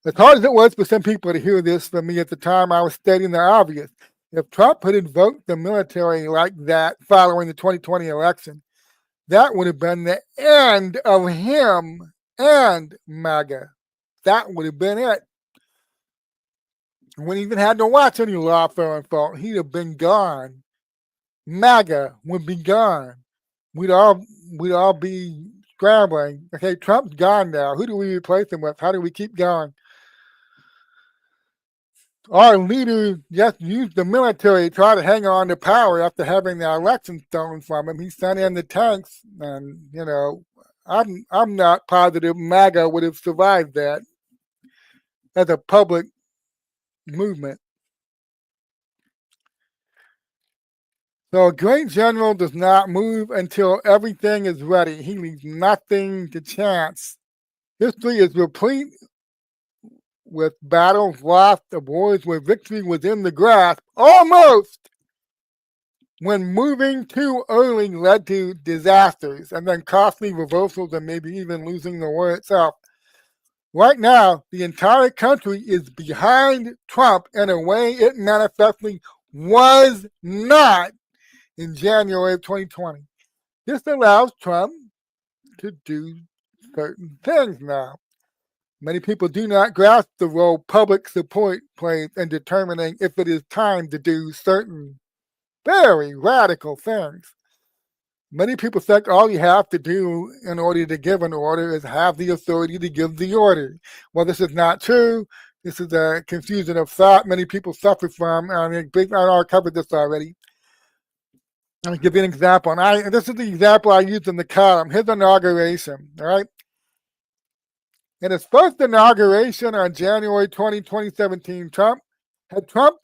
Speaker 1: As hard as it was for some people to hear this from me at the time, I was stating the obvious. If Trump had invoked the military like that following the 2020 election, that would have been the end of him and MAGA. That would have been it. Wouldn't even had to watch any lawfare unfold. He'd have been gone. MAGA would be gone. We'd all be scrambling. Okay, Trump's gone now. Who do we replace him with? How do we keep going? Our leader just used the military to try to hang on to power after having the election stolen from him. He sent in the tanks, and I'm not positive MAGA would have survived that as a public movement. So a great general does not move until everything is ready. He leaves nothing to chance. History is replete with battles lost, of wars where victory was in the grasp, almost, when moving too early led to disasters and then costly reversals and maybe even losing the war itself. Right now, the entire country is behind Trump in a way it manifestly was not in January of 2020. This allows Trump to do certain things now. Many people do not grasp the role public support plays in determining if it is time to do certain very radical things. Many people think all you have to do in order to give an order is have the authority to give the order. Well, this is not true. This is a confusion of thought many people suffer from. I covered this already. Let me give you an example. And this is the example I used in the column, his inauguration, all right? In his first inauguration on January 20, 2017, Trump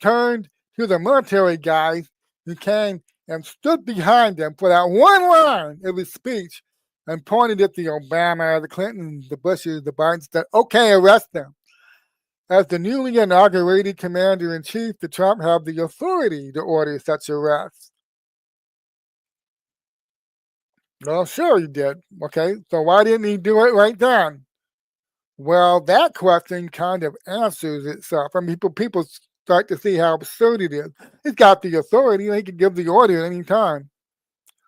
Speaker 1: turned to the military guys who came and stood behind him for that one line of his speech and pointed at the Obama, the Clintons, the Bushes, the Bidens, said, okay, arrest them. As the newly inaugurated commander-in-chief, the Trump have the authority to order such arrests. Well, sure he did. Okay, so why didn't he do it right then? Well, that question kind of answers itself. I mean, people start to see how absurd it is. He's got the authority, and he can give the order at any time.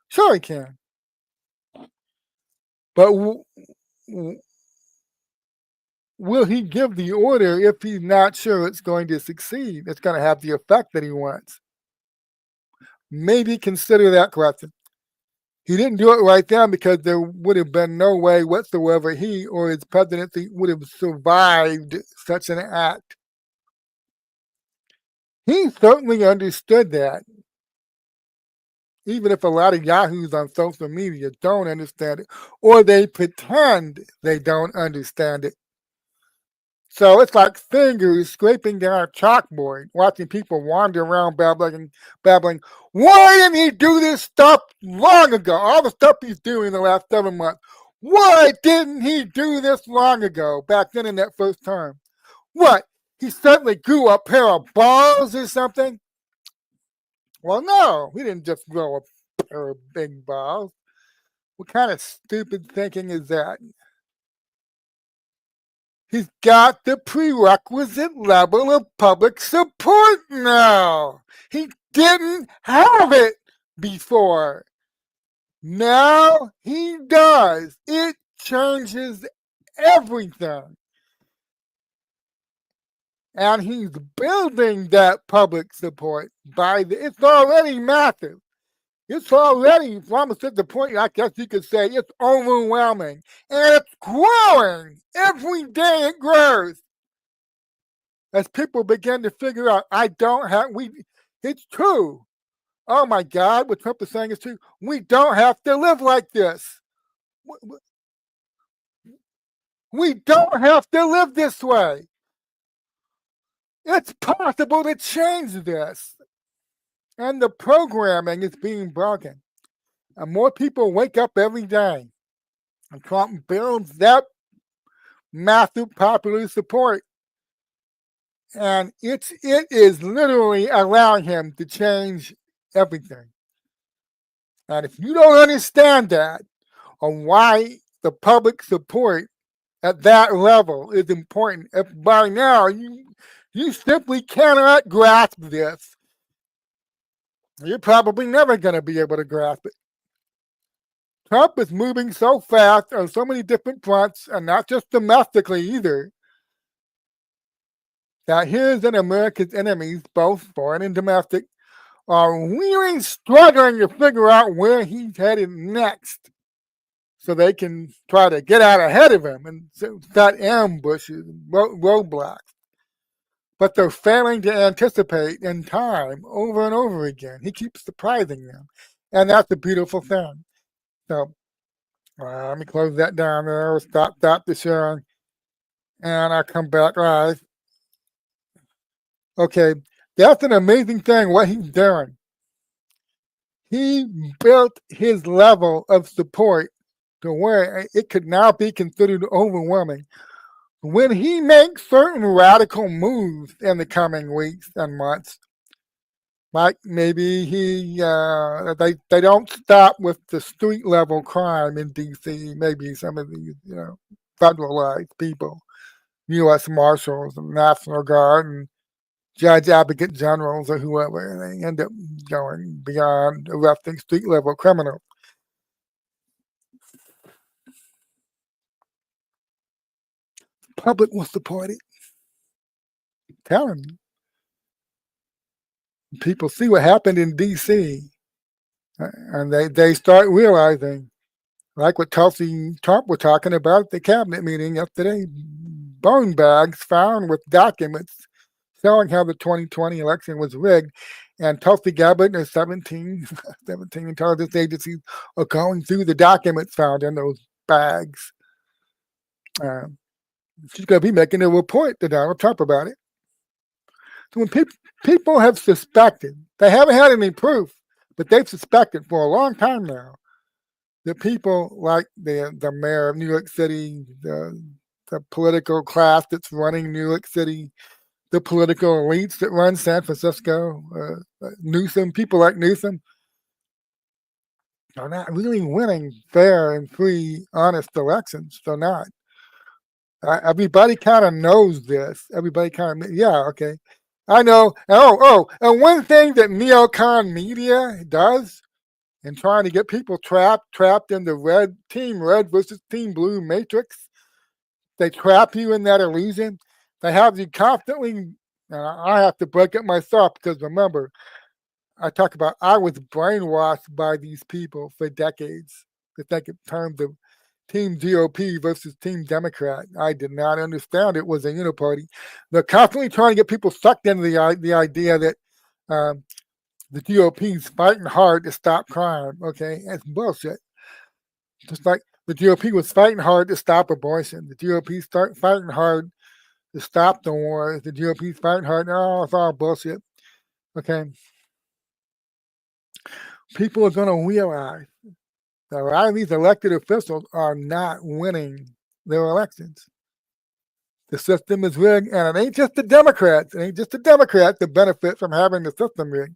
Speaker 1: Sure he can. But will he give the order if he's not sure it's going to succeed? It's going to have the effect that he wants. Maybe consider that question. He didn't do it right then because there would have been no way whatsoever he or his presidency would have survived such an act. He certainly understood that, even if a lot of yahoos on social media don't understand it, or they pretend they don't understand it. So it's like fingers scraping down a chalkboard, watching people wander around babbling, why didn't he do this stuff long ago? All the stuff he's doing in the last 7 months. Why didn't he do this long ago, back then in that first term? What? He suddenly grew a pair of balls or something? Well, no, he didn't just grow a pair of big balls. What kind of stupid thinking is that? He's got the prerequisite level of public support now. He didn't have it before. Now he does. It changes everything. And he's building that public support it's already massive. It's already almost at the point, I guess you could say, it's overwhelming. And it's growing. Every day it grows. As people begin to figure out, it's true. Oh my God, what Trump is saying is true. We don't have to live like this. We don't have to live this way. It's possible to change this. And the programming is being broken. And more people wake up every day. And Trump builds that massive popular support. And it is literally allowing him to change everything. And if you don't understand that, or why the public support at that level is important, if by now you simply cannot grasp this, you're probably never going to be able to grasp it. Trump is moving so fast on so many different fronts, and not just domestically either, that his and America's enemies, both foreign and domestic, are really struggling to figure out where he's headed next so they can try to get out ahead of him and set ambushes, roadblocks. But they're failing to anticipate in time over and over again. He keeps surprising them. And that's a beautiful thing. So let me close that down there. Stop the sharing. And I'll come back live. Okay, that's an amazing thing what he's doing. He built his level of support to where it could now be considered overwhelming. When he makes certain radical moves in the coming weeks and months, Like maybe they don't stop with the street level crime in D.C. Maybe some of these federalized people, U.S. Marshals and National Guard and judge advocate generals or whoever, and they end up going beyond arresting street level criminals. The public will support it. I'm telling you. People see what happened in D.C. and they start realizing, like what Tulsi Trump was talking about at the cabinet meeting yesterday, bone bags found with documents showing how the 2020 election was rigged. And Tulsi Gabbard and her 17 intelligence agencies are going through the documents found in those bags. She's going to be making a report to Donald Trump about it. So when people have suspected, they haven't had any proof, but they've suspected for a long time now that people like the mayor of New York City, the political class that's running New York City, the political elites that run San Francisco, Newsom, people like Newsom, are not really winning fair and free, honest elections. They're not. Everybody kind of knows this. Everybody kind of, okay. I know. And one thing that neocon media does in trying to get people trapped in the team red versus team blue matrix, they trap you in that illusion. They have you constantly, I have to break it myself because remember, I was brainwashed by these people for decades to think in terms of Team GOP versus Team Democrat. I did not understand it was a uniparty. They're constantly trying to get people sucked into the idea that the GOP is fighting hard to stop crime. Okay, that's bullshit. Just like the GOP was fighting hard to stop abortion. The GOP start fighting hard to stop the wars. The GOP is fighting hard. No, it's all bullshit. Okay. People are going to realize that a lot of these elected officials are not winning their elections. The system is rigged, and it ain't just the Democrats. It ain't just the Democrats that benefit from having the system rigged.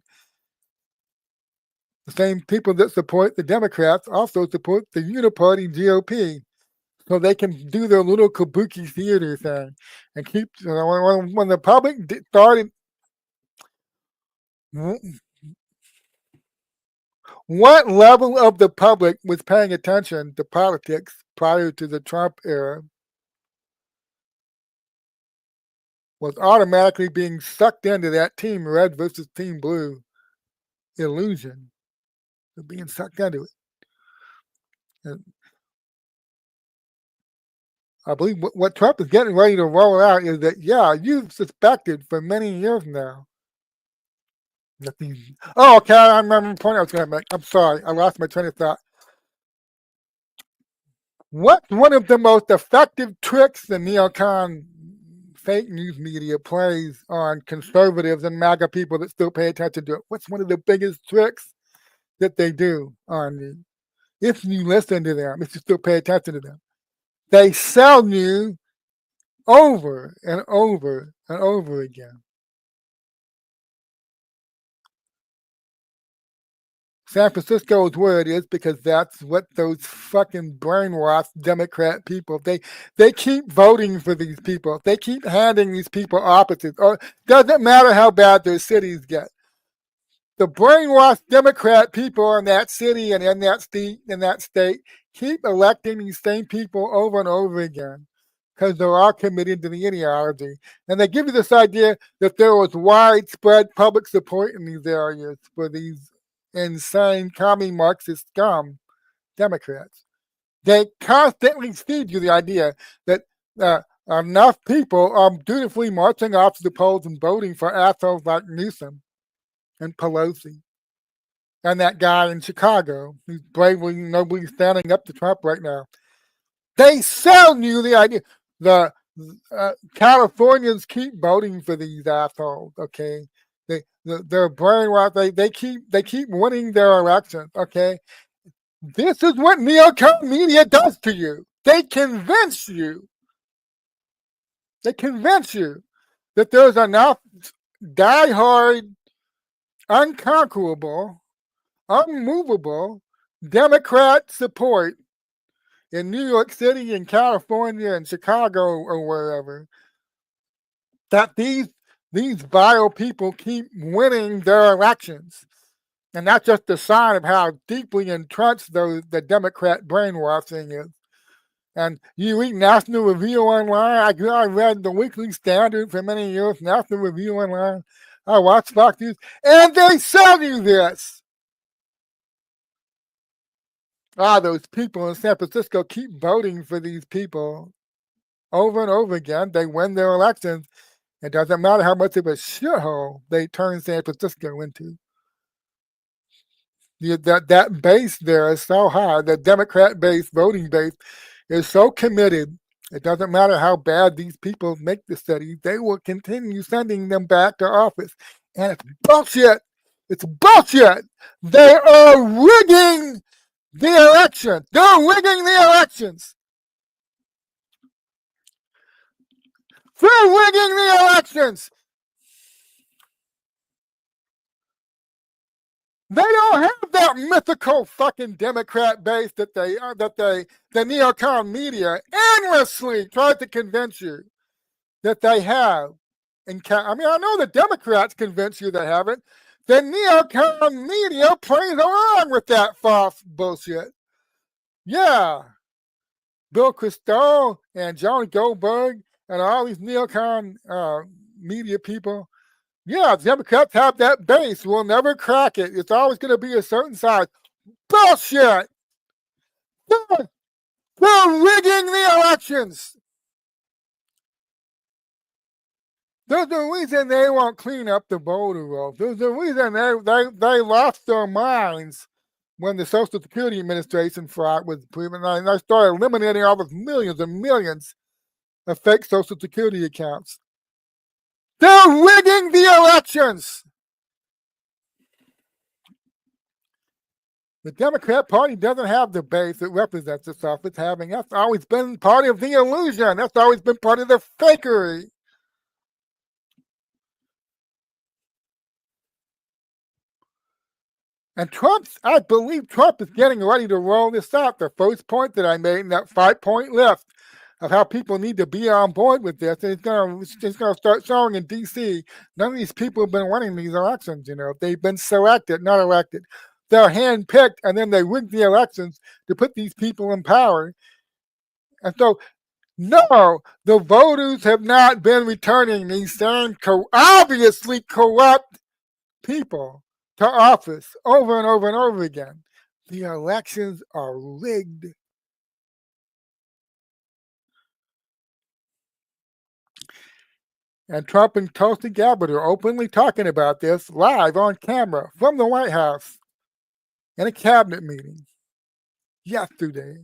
Speaker 1: The same people that support the Democrats also support the uniparty GOP, so they can do their little kabuki theater thing and keep. When the public started, what level of the public was paying attention to politics prior to the Trump era was automatically being sucked into that team red versus team blue illusion of being sucked into it. And I believe what Trump is getting ready to roll out is that, you've suspected for many years now. Nothing. Oh, okay, I remember the point I was going to make. I'm sorry, I lost my train of thought. What's one of the most effective tricks the neocon fake news media plays on conservatives and MAGA people that still pay attention to it? What's one of the biggest tricks that they do on you? If you listen to them, if you still pay attention to them, they sell you over and over and over again. San Francisco is where it is because that's what those fucking brainwashed Democrat people, they keep voting for these people. They keep handing these people offices. Or doesn't matter how bad their cities get. The brainwashed Democrat people in that city and in that state keep electing these same people over and over again because they're all committed to the ideology. And they give you this idea that there was widespread public support in these areas for these insane commie Marxist scum Democrats. They constantly feed you the idea that enough people are dutifully marching off to the polls and voting for assholes like Newsom and Pelosi and that guy in Chicago who's bravely nobly standing up to Trump right now. They sell you the idea. The Californians keep voting for these assholes. Okay, they're brainwashed. They keep winning their elections. Okay, this is what neocon media does to you. They convince you. That there's enough diehard unconquerable, unmovable Democrat support in New York City and California and Chicago or wherever, that these vile people keep winning their elections. And that's just a sign of how deeply entrenched the Democrat brainwashing is. And you read National Review Online. I read the Weekly Standard for many years, National Review Online. I watch Fox News, and they sell you this. Those people in San Francisco keep voting for these people over and over again. They win their elections. It doesn't matter how much of a shithole they turn San Francisco into. That base there is so high. The Democrat base, voting base, is so committed. It doesn't matter how bad these people make the city. They will continue sending them back to office. And it's bullshit. It's bullshit. They are rigging the election. They're rigging the elections. They're rigging the elections. They don't have that mythical fucking Democrat base that the neocon media endlessly tried to convince you that they have. I know the Democrats convince you they haven't. The neocon media plays along with that false bullshit. Yeah. Bill Kristol and John Goldberg and all these neocon media people. Yeah, the Democrats have that base. We'll never crack it. It's always going to be a certain size. Bullshit! They're rigging the elections. There's a reason they won't clean up the voter rolls. There's a reason they lost their minds when the Social Security Administration fraud was proven. And they started eliminating all those millions and millions of fake Social Security accounts. They're rigging the elections. The Democrat Party doesn't have the base that represents itself as having. That's always been part of the illusion. That's always been part of the fakery. And I believe Trump is getting ready to roll this out. The first point that I made in that 5-point list of how people need to be on board with this. And it's going to start showing in D.C. None of these people have been winning these elections. They've been selected, not elected. They're handpicked, and then they rig the elections to put these people in power. And so, no, the voters have not been returning these same obviously corrupt people to office over and over and over again. The elections are rigged. And Trump and Tulsi Gabbard are openly talking about this live on camera from the White House in a cabinet meeting yesterday,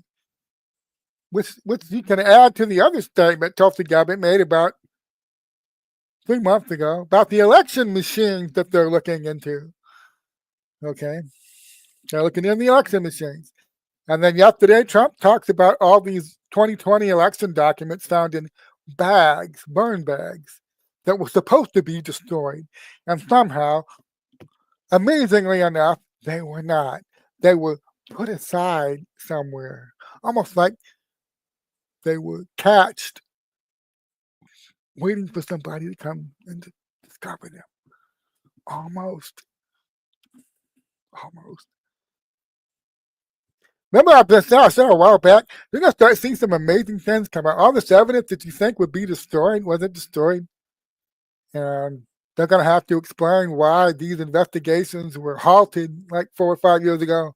Speaker 1: which you can add to the other statement Tulsi Gabbard made about 3 months ago about the election machines that they're looking into. Okay. They're looking in the election machines. And then yesterday, Trump talks about all these 2020 election documents found in bags, burn bags, that were supposed to be destroyed. And somehow, amazingly enough, they were not. They were put aside somewhere, almost like they were catched, waiting for somebody to come and to discover them. Almost. Remember I said a while back, you're going to start seeing some amazing things come out. All this evidence that you think would be destroyed wasn't destroyed. And they're going to have to explain why these investigations were halted like 4 or 5 years ago.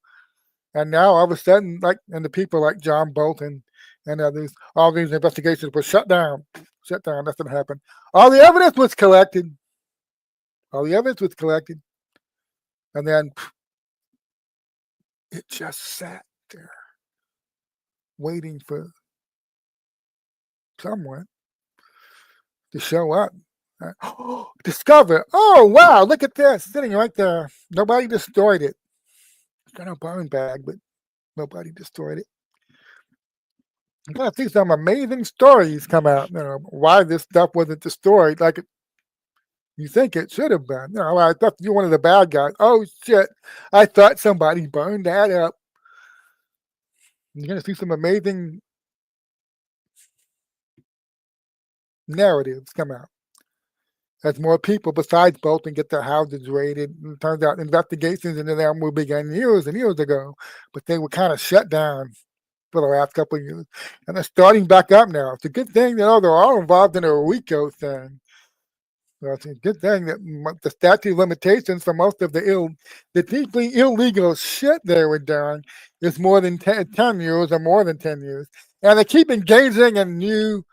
Speaker 1: And now all of a sudden, and the people like John Bolton and others, all these investigations were shut down. Nothing happened. All the evidence was collected. And then it just sat there waiting for someone to show up. Discover. Oh, wow, look at this. Sitting right there. Nobody destroyed it. It's got a burn bag, but nobody destroyed it. I'm going to see some amazing stories come out, why this stuff wasn't destroyed. You think it should have been. I thought you're one of the bad guys. Oh, shit. I thought somebody burned that up. You're going to see some amazing narratives come out as more people besides Bolton get their houses raided. And it turns out investigations into them will begin years and years ago, but they were kind of shut down for the last couple of years. And they're starting back up now. It's a good thing, they're all involved in a RICO thing. Well, it's a good thing that the statute of limitations for most of the deeply illegal shit they were doing is more than 10 years or more than 10 years. And they keep engaging in new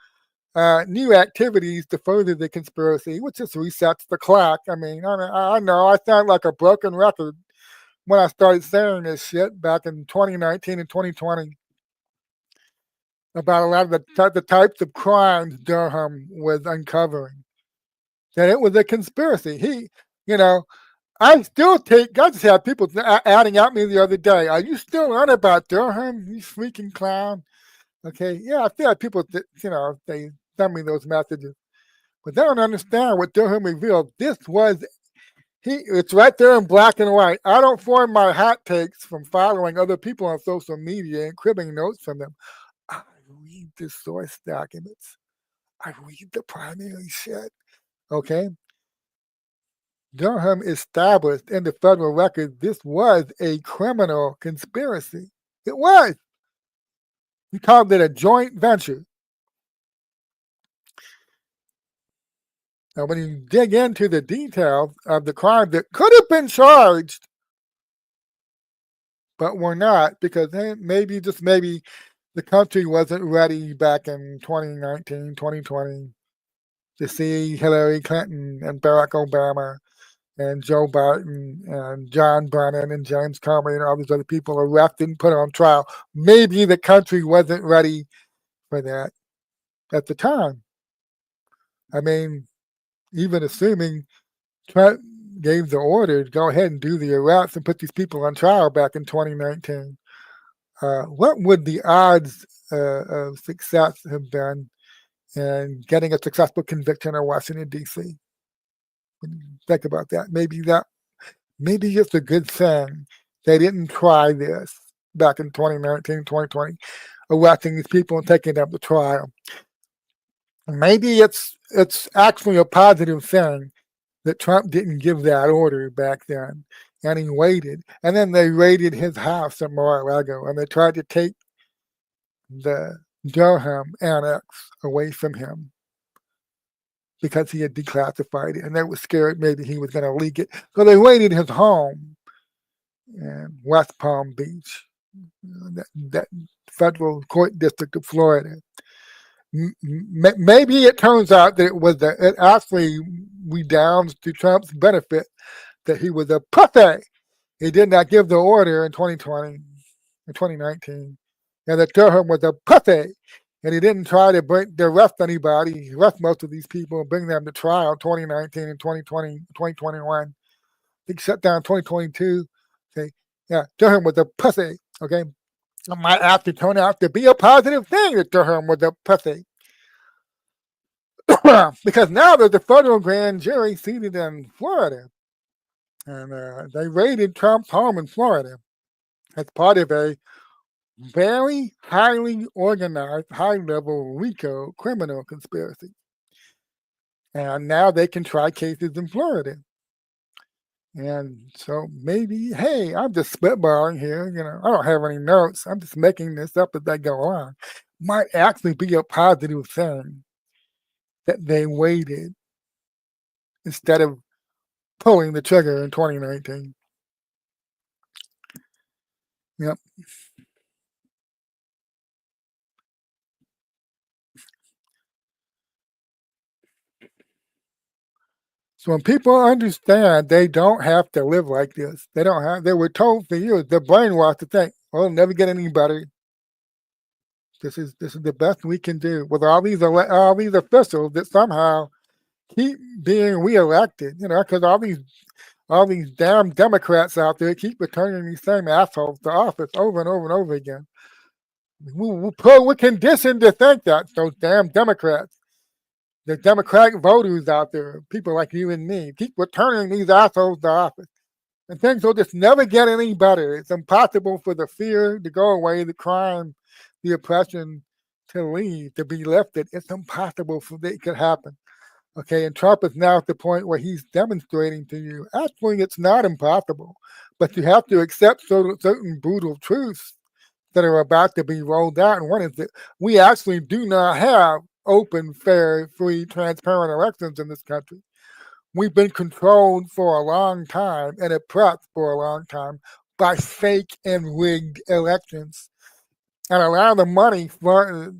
Speaker 1: activities to further the conspiracy, which just resets the clock. I know I sound like a broken record when I started saying this shit back in 2019 and 2020 about a lot of the types of crimes Durham was uncovering. That it was a conspiracy. I just had people adding at me the other day. Are you still on about Durham, you freaking clown? Okay, yeah, I feel like people, they send me those messages, but they don't understand what Durham revealed. It's right there in black and white. I don't form my hot takes from following other people on social media and cribbing notes from them. I read the source documents. I read the primary shit. Okay? Durham established in the federal record this was a criminal conspiracy. It was. He called it a joint venture. Now, when you dig into the details of the crime that could have been charged, but were not, because maybe the country wasn't ready back in 2019, 2020 to see Hillary Clinton and Barack Obama and Joe Biden and John Brennan and James Comey and all these other people arrested and put on trial. Maybe the country wasn't ready for that at the time. Even assuming Trump gave the order to go ahead and do the arrests and put these people on trial back in 2019, what would the odds of success have been in getting a successful conviction in Washington, D.C.? When you think about that, maybe it's a good thing they didn't try this back in 2019, 2020, arresting these people and taking them to trial. Maybe it's actually a positive thing that Trump didn't give that order back then, and he waited. And then they raided his house in Mar-a-Lago, and they tried to take the Durham annex away from him because he had declassified it, and they were scared maybe he was going to leak it. So they raided his home in West Palm Beach, that federal court district of Florida. Maybe it turns out that it actually redounds to Trump's benefit that he was a pussy. He did not give the order in 2020, in 2019, and that Durham was a pussy, and he didn't try to arrest anybody. He arrested most of these people and bring them to trial in 2019 and 2020, 2021. He shut down 2022. Okay, yeah, Durham was a pussy. Okay. It might have to turn out to be a positive thing that Durham was a pussy. Because now there's a federal grand jury seated in Florida. And they raided Trump's home in Florida as part of a very highly organized, high-level RICO criminal conspiracy. And now they can try cases in Florida. And so maybe, hey, I'm just spitballing here. I don't have any notes. I'm just making this up as they go on. Might actually be a positive thing that they waited instead of pulling the trigger in 2019. Yep. So when people understand they don't have to live like this, they were told for years, they're brainwashed to think, well, it'll never get any better. This is the best we can do with all these officials that somehow keep being reelected, because all these damn Democrats out there keep returning these same assholes to office over and over and over again. We're conditioned to think that those damn Democrats, the Democratic voters out there, people like you and me, keep returning these assholes to office. And things will just never get any better. It's impossible for the fear to go away, the crime, the oppression to leave, to be lifted. It's impossible for that it could happen. Okay, and Trump is now at the point where he's demonstrating to you, actually, it's not impossible, but you have to accept certain brutal truths that are about to be rolled out. And one is that we actually do not have open, fair, free, transparent elections in this country. We've been controlled for a long time and oppressed for a long time by fake and rigged elections. And a lot of the money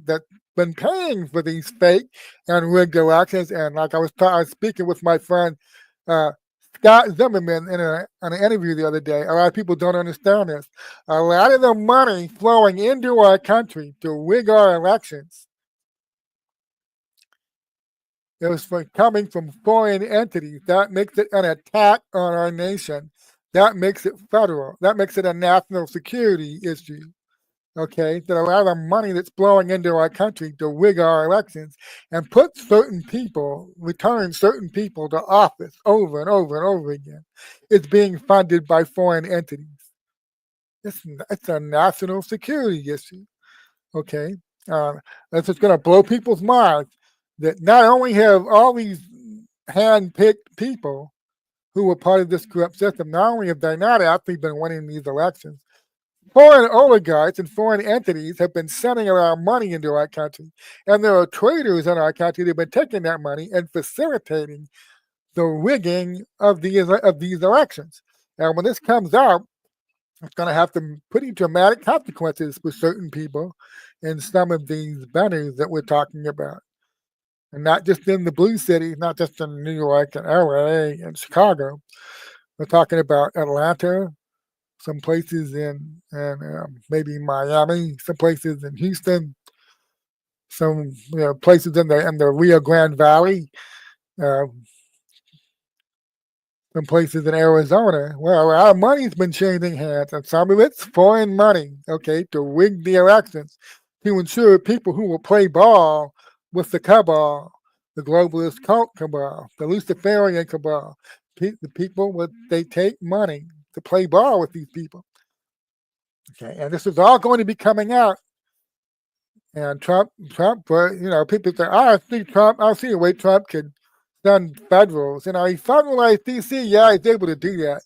Speaker 1: that's been paying for these fake and rigged elections, and like I was speaking with my friend Scott Zimmerman in an interview the other day, a lot of people don't understand this. A lot of the money flowing into our country to rig our elections, it was coming from foreign entities. That makes it an attack on our nation. That makes it federal. That makes it a national security issue. Okay, that a lot of the money that's flowing into our country to rig our elections and put certain people, return certain people to office over and over and over again, is being funded by foreign entities. It's a national security issue. Okay, that's just going to blow people's minds that not only have all these hand-picked people who were part of this corrupt system, not only have they not actually been winning these elections, foreign oligarchs and foreign entities have been sending our money into our country. And there are traders in our country that have been taking that money and facilitating the rigging of these elections. And when this comes out, it's going to have some pretty dramatic consequences for certain people in some of these banners that we're talking about. And not just in the blue cities, not just in New York and LA and Chicago. We're talking about Atlanta, some places in maybe Miami, some places in Houston, some places in the Rio Grande Valley, some places in Arizona. Well, our money's been changing hands, and some of it's foreign money, okay, to rig the elections, to ensure people who will play ball with the cabal, the globalist cult cabal, the Luciferian cabal, the people they take money to play ball with these people. Okay, and this is all going to be coming out. And Trump, people say, I see a way Trump could send federals. He federalized DC, yeah, he's able to do that.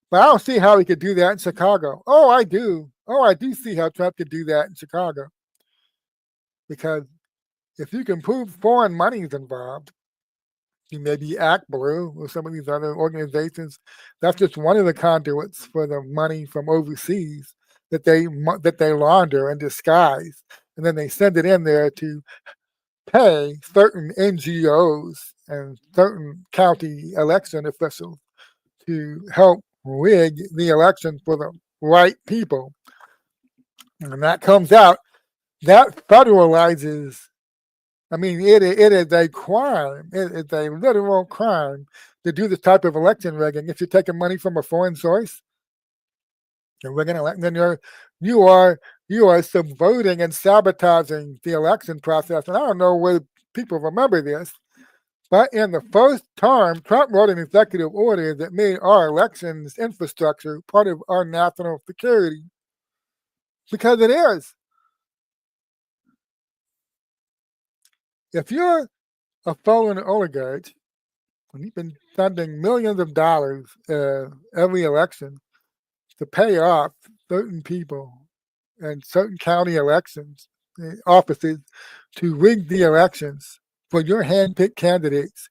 Speaker 1: But I don't see how he could do that in Chicago. Oh, I do. Oh, I do see how Trump could do that in Chicago. Because if you can prove foreign money is involved, maybe Act Blue or some of these other organizations, that's just one of the conduits for the money from overseas that they launder and disguise, and then they send it in there to pay certain NGOs and certain county election officials to help rig the election for the right people. And that comes out, that federalizes. It is a crime. It is a literal crime to do this type of election rigging. If you're taking money from a foreign source, you're rigging election, then you are subverting and sabotaging the election process. And I don't know whether people remember this, but in the first term, Trump wrote an executive order that made our elections infrastructure part of our national security. Because it is. If you're a foreign oligarch, and you've been spending millions of dollars every election to pay off certain people and certain county elections offices to rig the elections for your hand-picked candidates,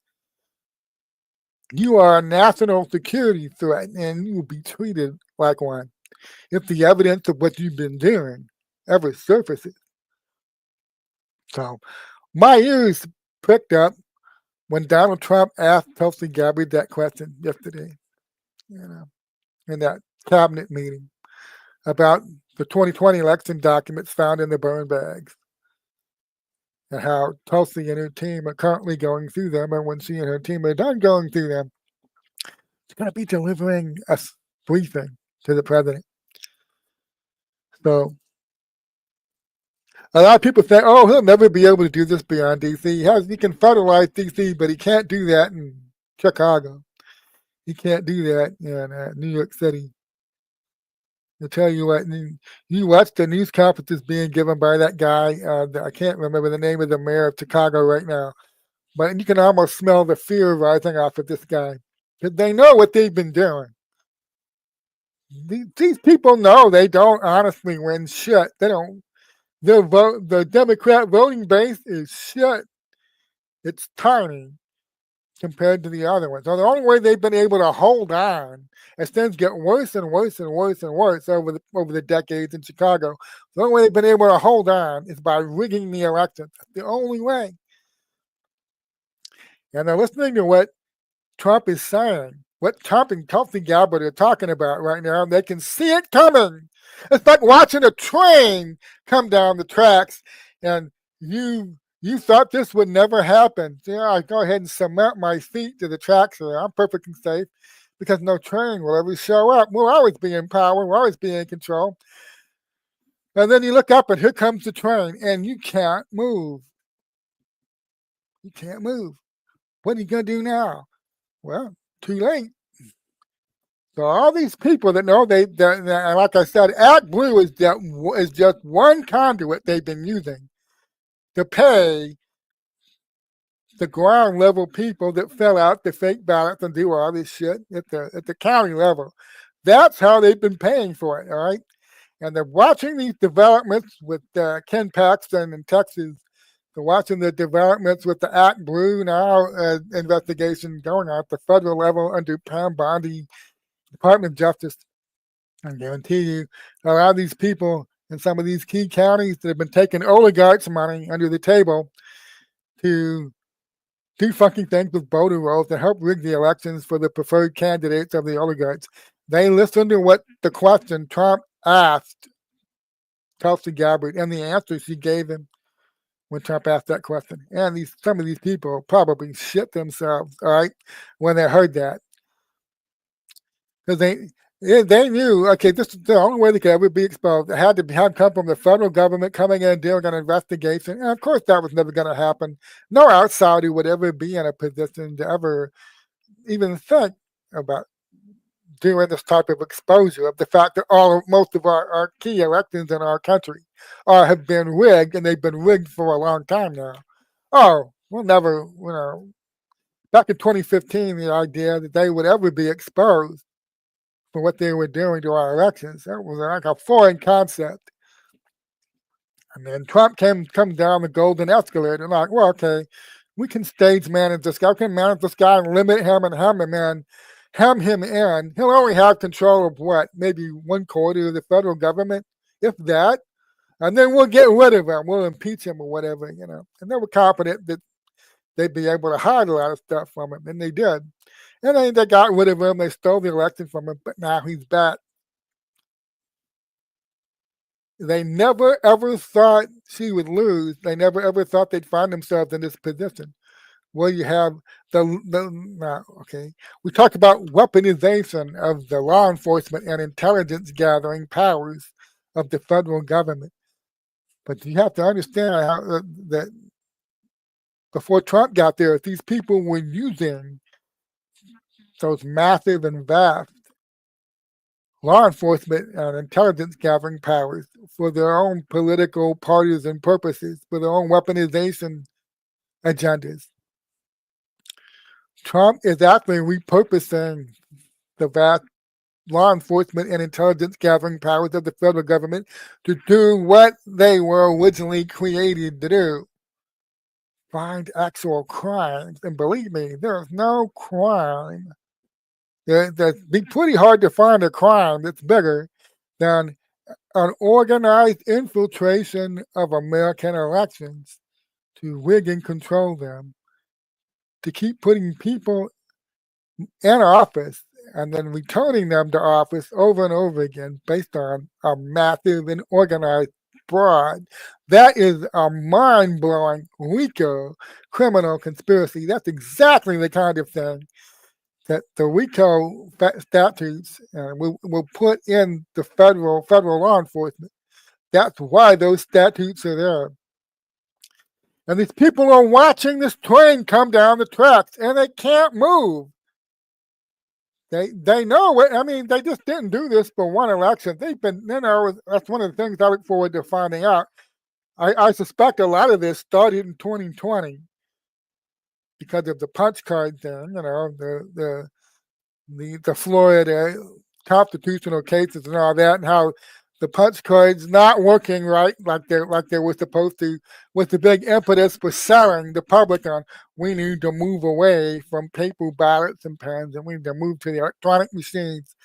Speaker 1: you are a national security threat, and you will be treated like one if the evidence of what you've been doing ever surfaces. So my ears pricked up when Donald Trump asked Tulsi Gabbard that question yesterday, in that cabinet meeting about the 2020 election documents found in the burn bags, and how Tulsi and her team are currently going through them, and when she and her team are done going through them, she's going to be delivering a briefing to the president. So A lot of people say, "Oh, he'll never be able to do this beyond D.C. He can federalize D.C., but he can't do that in Chicago. He can't do that in New York City." I'll tell you what, you watch the news conferences being given by that guy. I can't remember the name of the mayor of Chicago right now, but you can almost smell the fear rising off of this guy because they know what they've been doing. These people know they don't honestly win shit. They don't. The Democrat voting base is shit. It's tiny compared to the other ones. So the only way they've been able to hold on as things get worse and worse and worse and worse over the decades in Chicago, the only way they've been able to hold on is by rigging the elections. That's the only way. And they're listening to what Trump is saying, what Trump and Tulsi Gabbard are talking about right now. They can see it coming. It's like watching a train come down the tracks, and you thought this would never happen. Yeah, I go ahead and cement my feet to the tracks here. I'm perfectly safe because no train will ever show up. We'll always be in power. We'll always be in control. And then you look up, and here comes the train, and you can't move. You can't move. What are you going to do now? Well, too late. So all these people that know like I said, Act Blue is just one conduit they've been using to pay the ground level people that fill out the fake ballots and do all this shit at the county level. That's how they've been paying for it, all right? And they're watching these developments with Ken Paxton in Texas. They're watching the developments with the Act Blue now investigation going on at the federal level under Pam Bondi, Department of Justice. I guarantee you, a lot of these people in some of these key counties that have been taking oligarchs' money under the table to do fucking things with voter rolls to help rig the elections for the preferred candidates of the oligarchs. They listened to what the question Trump asked Tulsi Gabbard and the answer she gave him when Trump asked that question. And some of these people probably shit themselves, all right, when they heard that. Because they knew, okay, this is the only way they could ever be exposed. It had to come from the federal government coming in and doing an investigation. And of course, that was never going to happen. No outsider would ever be in a position to ever even think about doing this type of exposure of the fact that most of our key elections in our country have been rigged, and they've been rigged for a long time now. Oh, we'll never, back in 2015, the idea that they would ever be exposed for what they were doing to our elections, that was like a foreign concept. And then Trump comes down the golden escalator, and like, well, okay, we can stage manage this guy, we can manage this guy and limit him and hem him in. He'll only have control of what, maybe 1/4 of the federal government, if that, and then we'll get rid of him, we'll impeach him or whatever, And they were confident that they'd be able to hide a lot of stuff from him, and they did. And then they got rid of him. They stole the election from him, but now he's back. They never, ever thought she would lose. They never, ever thought they'd find themselves in this position where you have we talk about weaponization of the law enforcement and intelligence gathering powers of the federal government. But you have to understand that before Trump got there, these people were using those massive and vast law enforcement and intelligence gathering powers for their own political partisan purposes, for their own weaponization agendas. Trump is actually repurposing the vast law enforcement and intelligence gathering powers of the federal government to do what they were originally created to do. Find actual crimes. And believe me, there's no crime. It'd be pretty hard to find a crime that's bigger than an organized infiltration of American elections to rig and control them, to keep putting people in office and then returning them to office over and over again based on a massive and organized fraud. That is a mind-blowing RICO criminal conspiracy. That's exactly the kind of thing that the RICO statutes will put in the federal law enforcement. That's why those statutes are there. And these people are watching this train come down the tracks, and they can't move. They know it. I mean, they just didn't do this for one election. They've been, that's one of the things I look forward to finding out. I suspect a lot of this started in 2020 because of the punch card thing, the Florida constitutional cases and all that, and how the punch card's not working right like they were supposed to, with the big impetus for selling the public on we need to move away from paper ballots and pens and we need to move to the electronic machines.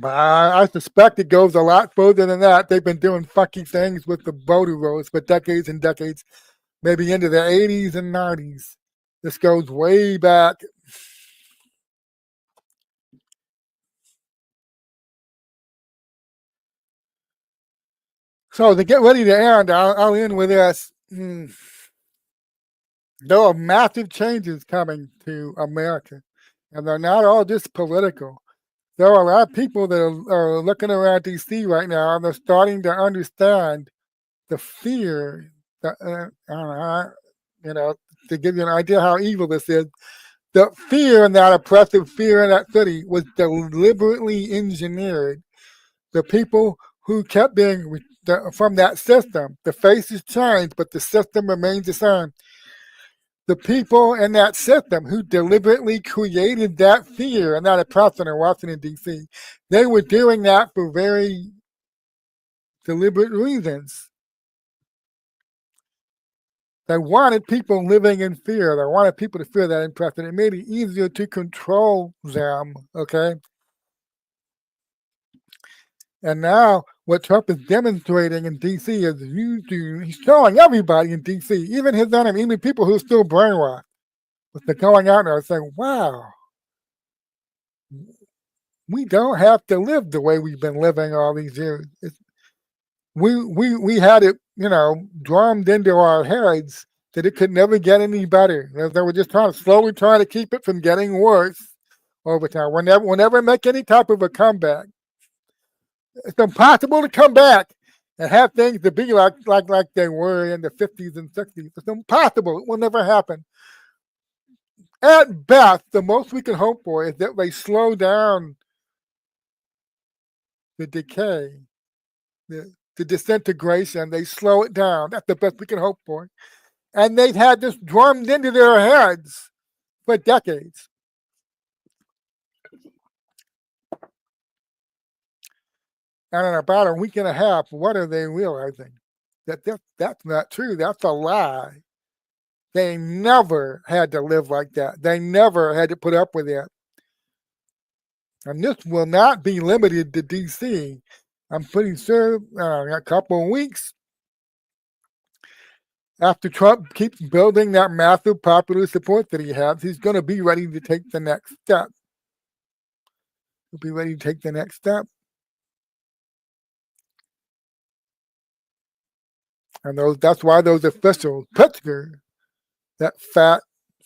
Speaker 1: But I suspect it goes a lot further than that. They've been doing funky things with the voter rolls for decades and decades, maybe into the 80s and 90s. This goes way back. So to get ready to end, I'll end with this. There are massive changes coming to America, and they're not all just political. There are a lot of people that are looking around DC right now, and they're starting to understand the fear. That, to give you an idea how evil this is, the fear and that oppressive fear in that city was deliberately engineered. The people who kept being from that system, the faces changed, but the system remains the same. The people in that system who deliberately created that fear and that oppression in Washington, D.C., they were doing that for very deliberate reasons. They wanted people living in fear. They wanted people to feel that impression. It made it easier to control them, okay? And now what Trump is demonstrating in D.C. is he's showing everybody in D.C., even his enemy, even people who are still brainwashed, but they're going out there and saying, wow, we don't have to live the way we've been living all these years. We had it, drummed into our heads that it could never get any better. They were just slowly trying to keep it from getting worse over time. We'll never make any type of a comeback. It's impossible to come back and have things to be like they were in the 50s and 60s. It's impossible. It will never happen. At best, the most we can hope for is that they slow down the decay, the disintegration. They slow it down. That's the best we can hope for. And they've had this drummed into their heads for decades. And in about a week and a half, what are they realizing? That's not true. That's a lie. They never had to live like that. They never had to put up with it. And this will not be limited to D.C. I'm pretty sure a couple of weeks after Trump keeps building that massive popular support that he has, he's going to be ready to take the next step. He'll be ready to take the next step. And that's why those officials, Pritzker, that fat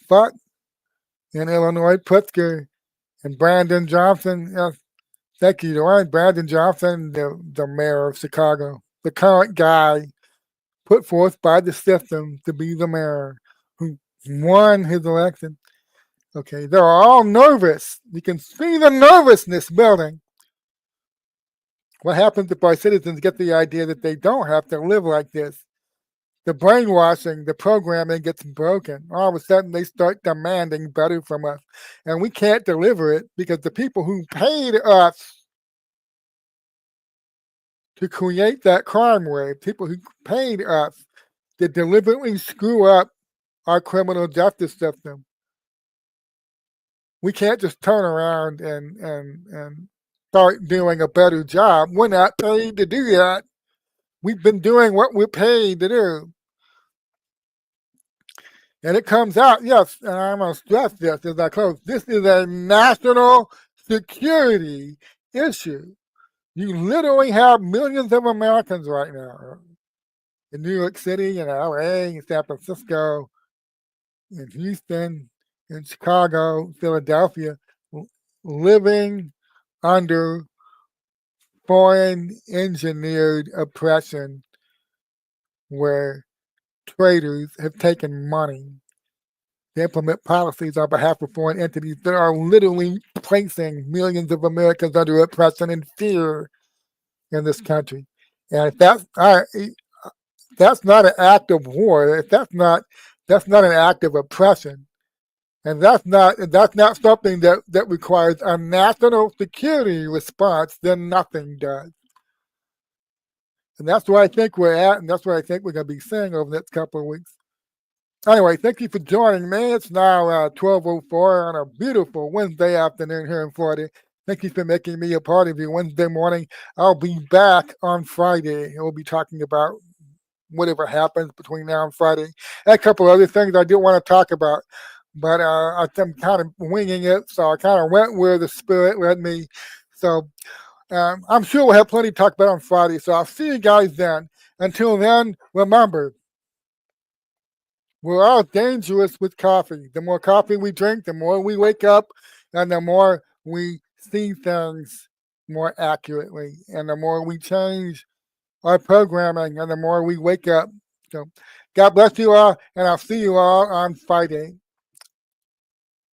Speaker 1: fuck in Illinois, Pritzker, and Brandon Johnson, thank you, Brandon Johnson, the mayor of Chicago, the current guy put forth by the system to be the mayor who won his election. Okay, they're all nervous. You can see the nervousness building. What happens if our citizens get the idea that they don't have to live like this? The brainwashing, the programming gets broken. All of a sudden, they start demanding better from us. And we can't deliver it because the people who paid us to create that crime wave, people who paid us to deliberately screw up our criminal justice system, we can't just turn around and start doing a better job. We're not paid to do that. We've been doing what we're paid to do. And it comes out, yes, and I'm going to stress this as I close, this is a national security issue. You literally have millions of Americans right now in New York City, in LA, in San Francisco, in Houston, in Chicago, Philadelphia, living under foreign engineered oppression where traders have taken money to implement policies on behalf of foreign entities that are literally placing millions of Americans under oppression and fear in this country. And if that's not an act of war, if that's not an act of oppression, and that's not something that requires a national security response, then nothing does. And that's where I think we're at, and that's what I think we're going to be seeing over the next couple of weeks. Anyway, thank you for joining me. It's now 12:04 on a beautiful Wednesday afternoon here in Florida. Thank you for making me a part of your Wednesday morning. I'll be back on Friday. We'll be talking about whatever happens between now and Friday. And a couple other things I do want to talk about, but I'm kind of winging it, so I kind of went where the Spirit led me. So I'm sure we'll have plenty to talk about on Friday, so I'll see you guys then. Until then, remember, we're all dangerous with coffee. The more coffee we drink, the more we wake up, and the more we see things more accurately, and the more we change our programming, and the more we wake up. So God bless you all, and I'll see you all on Friday.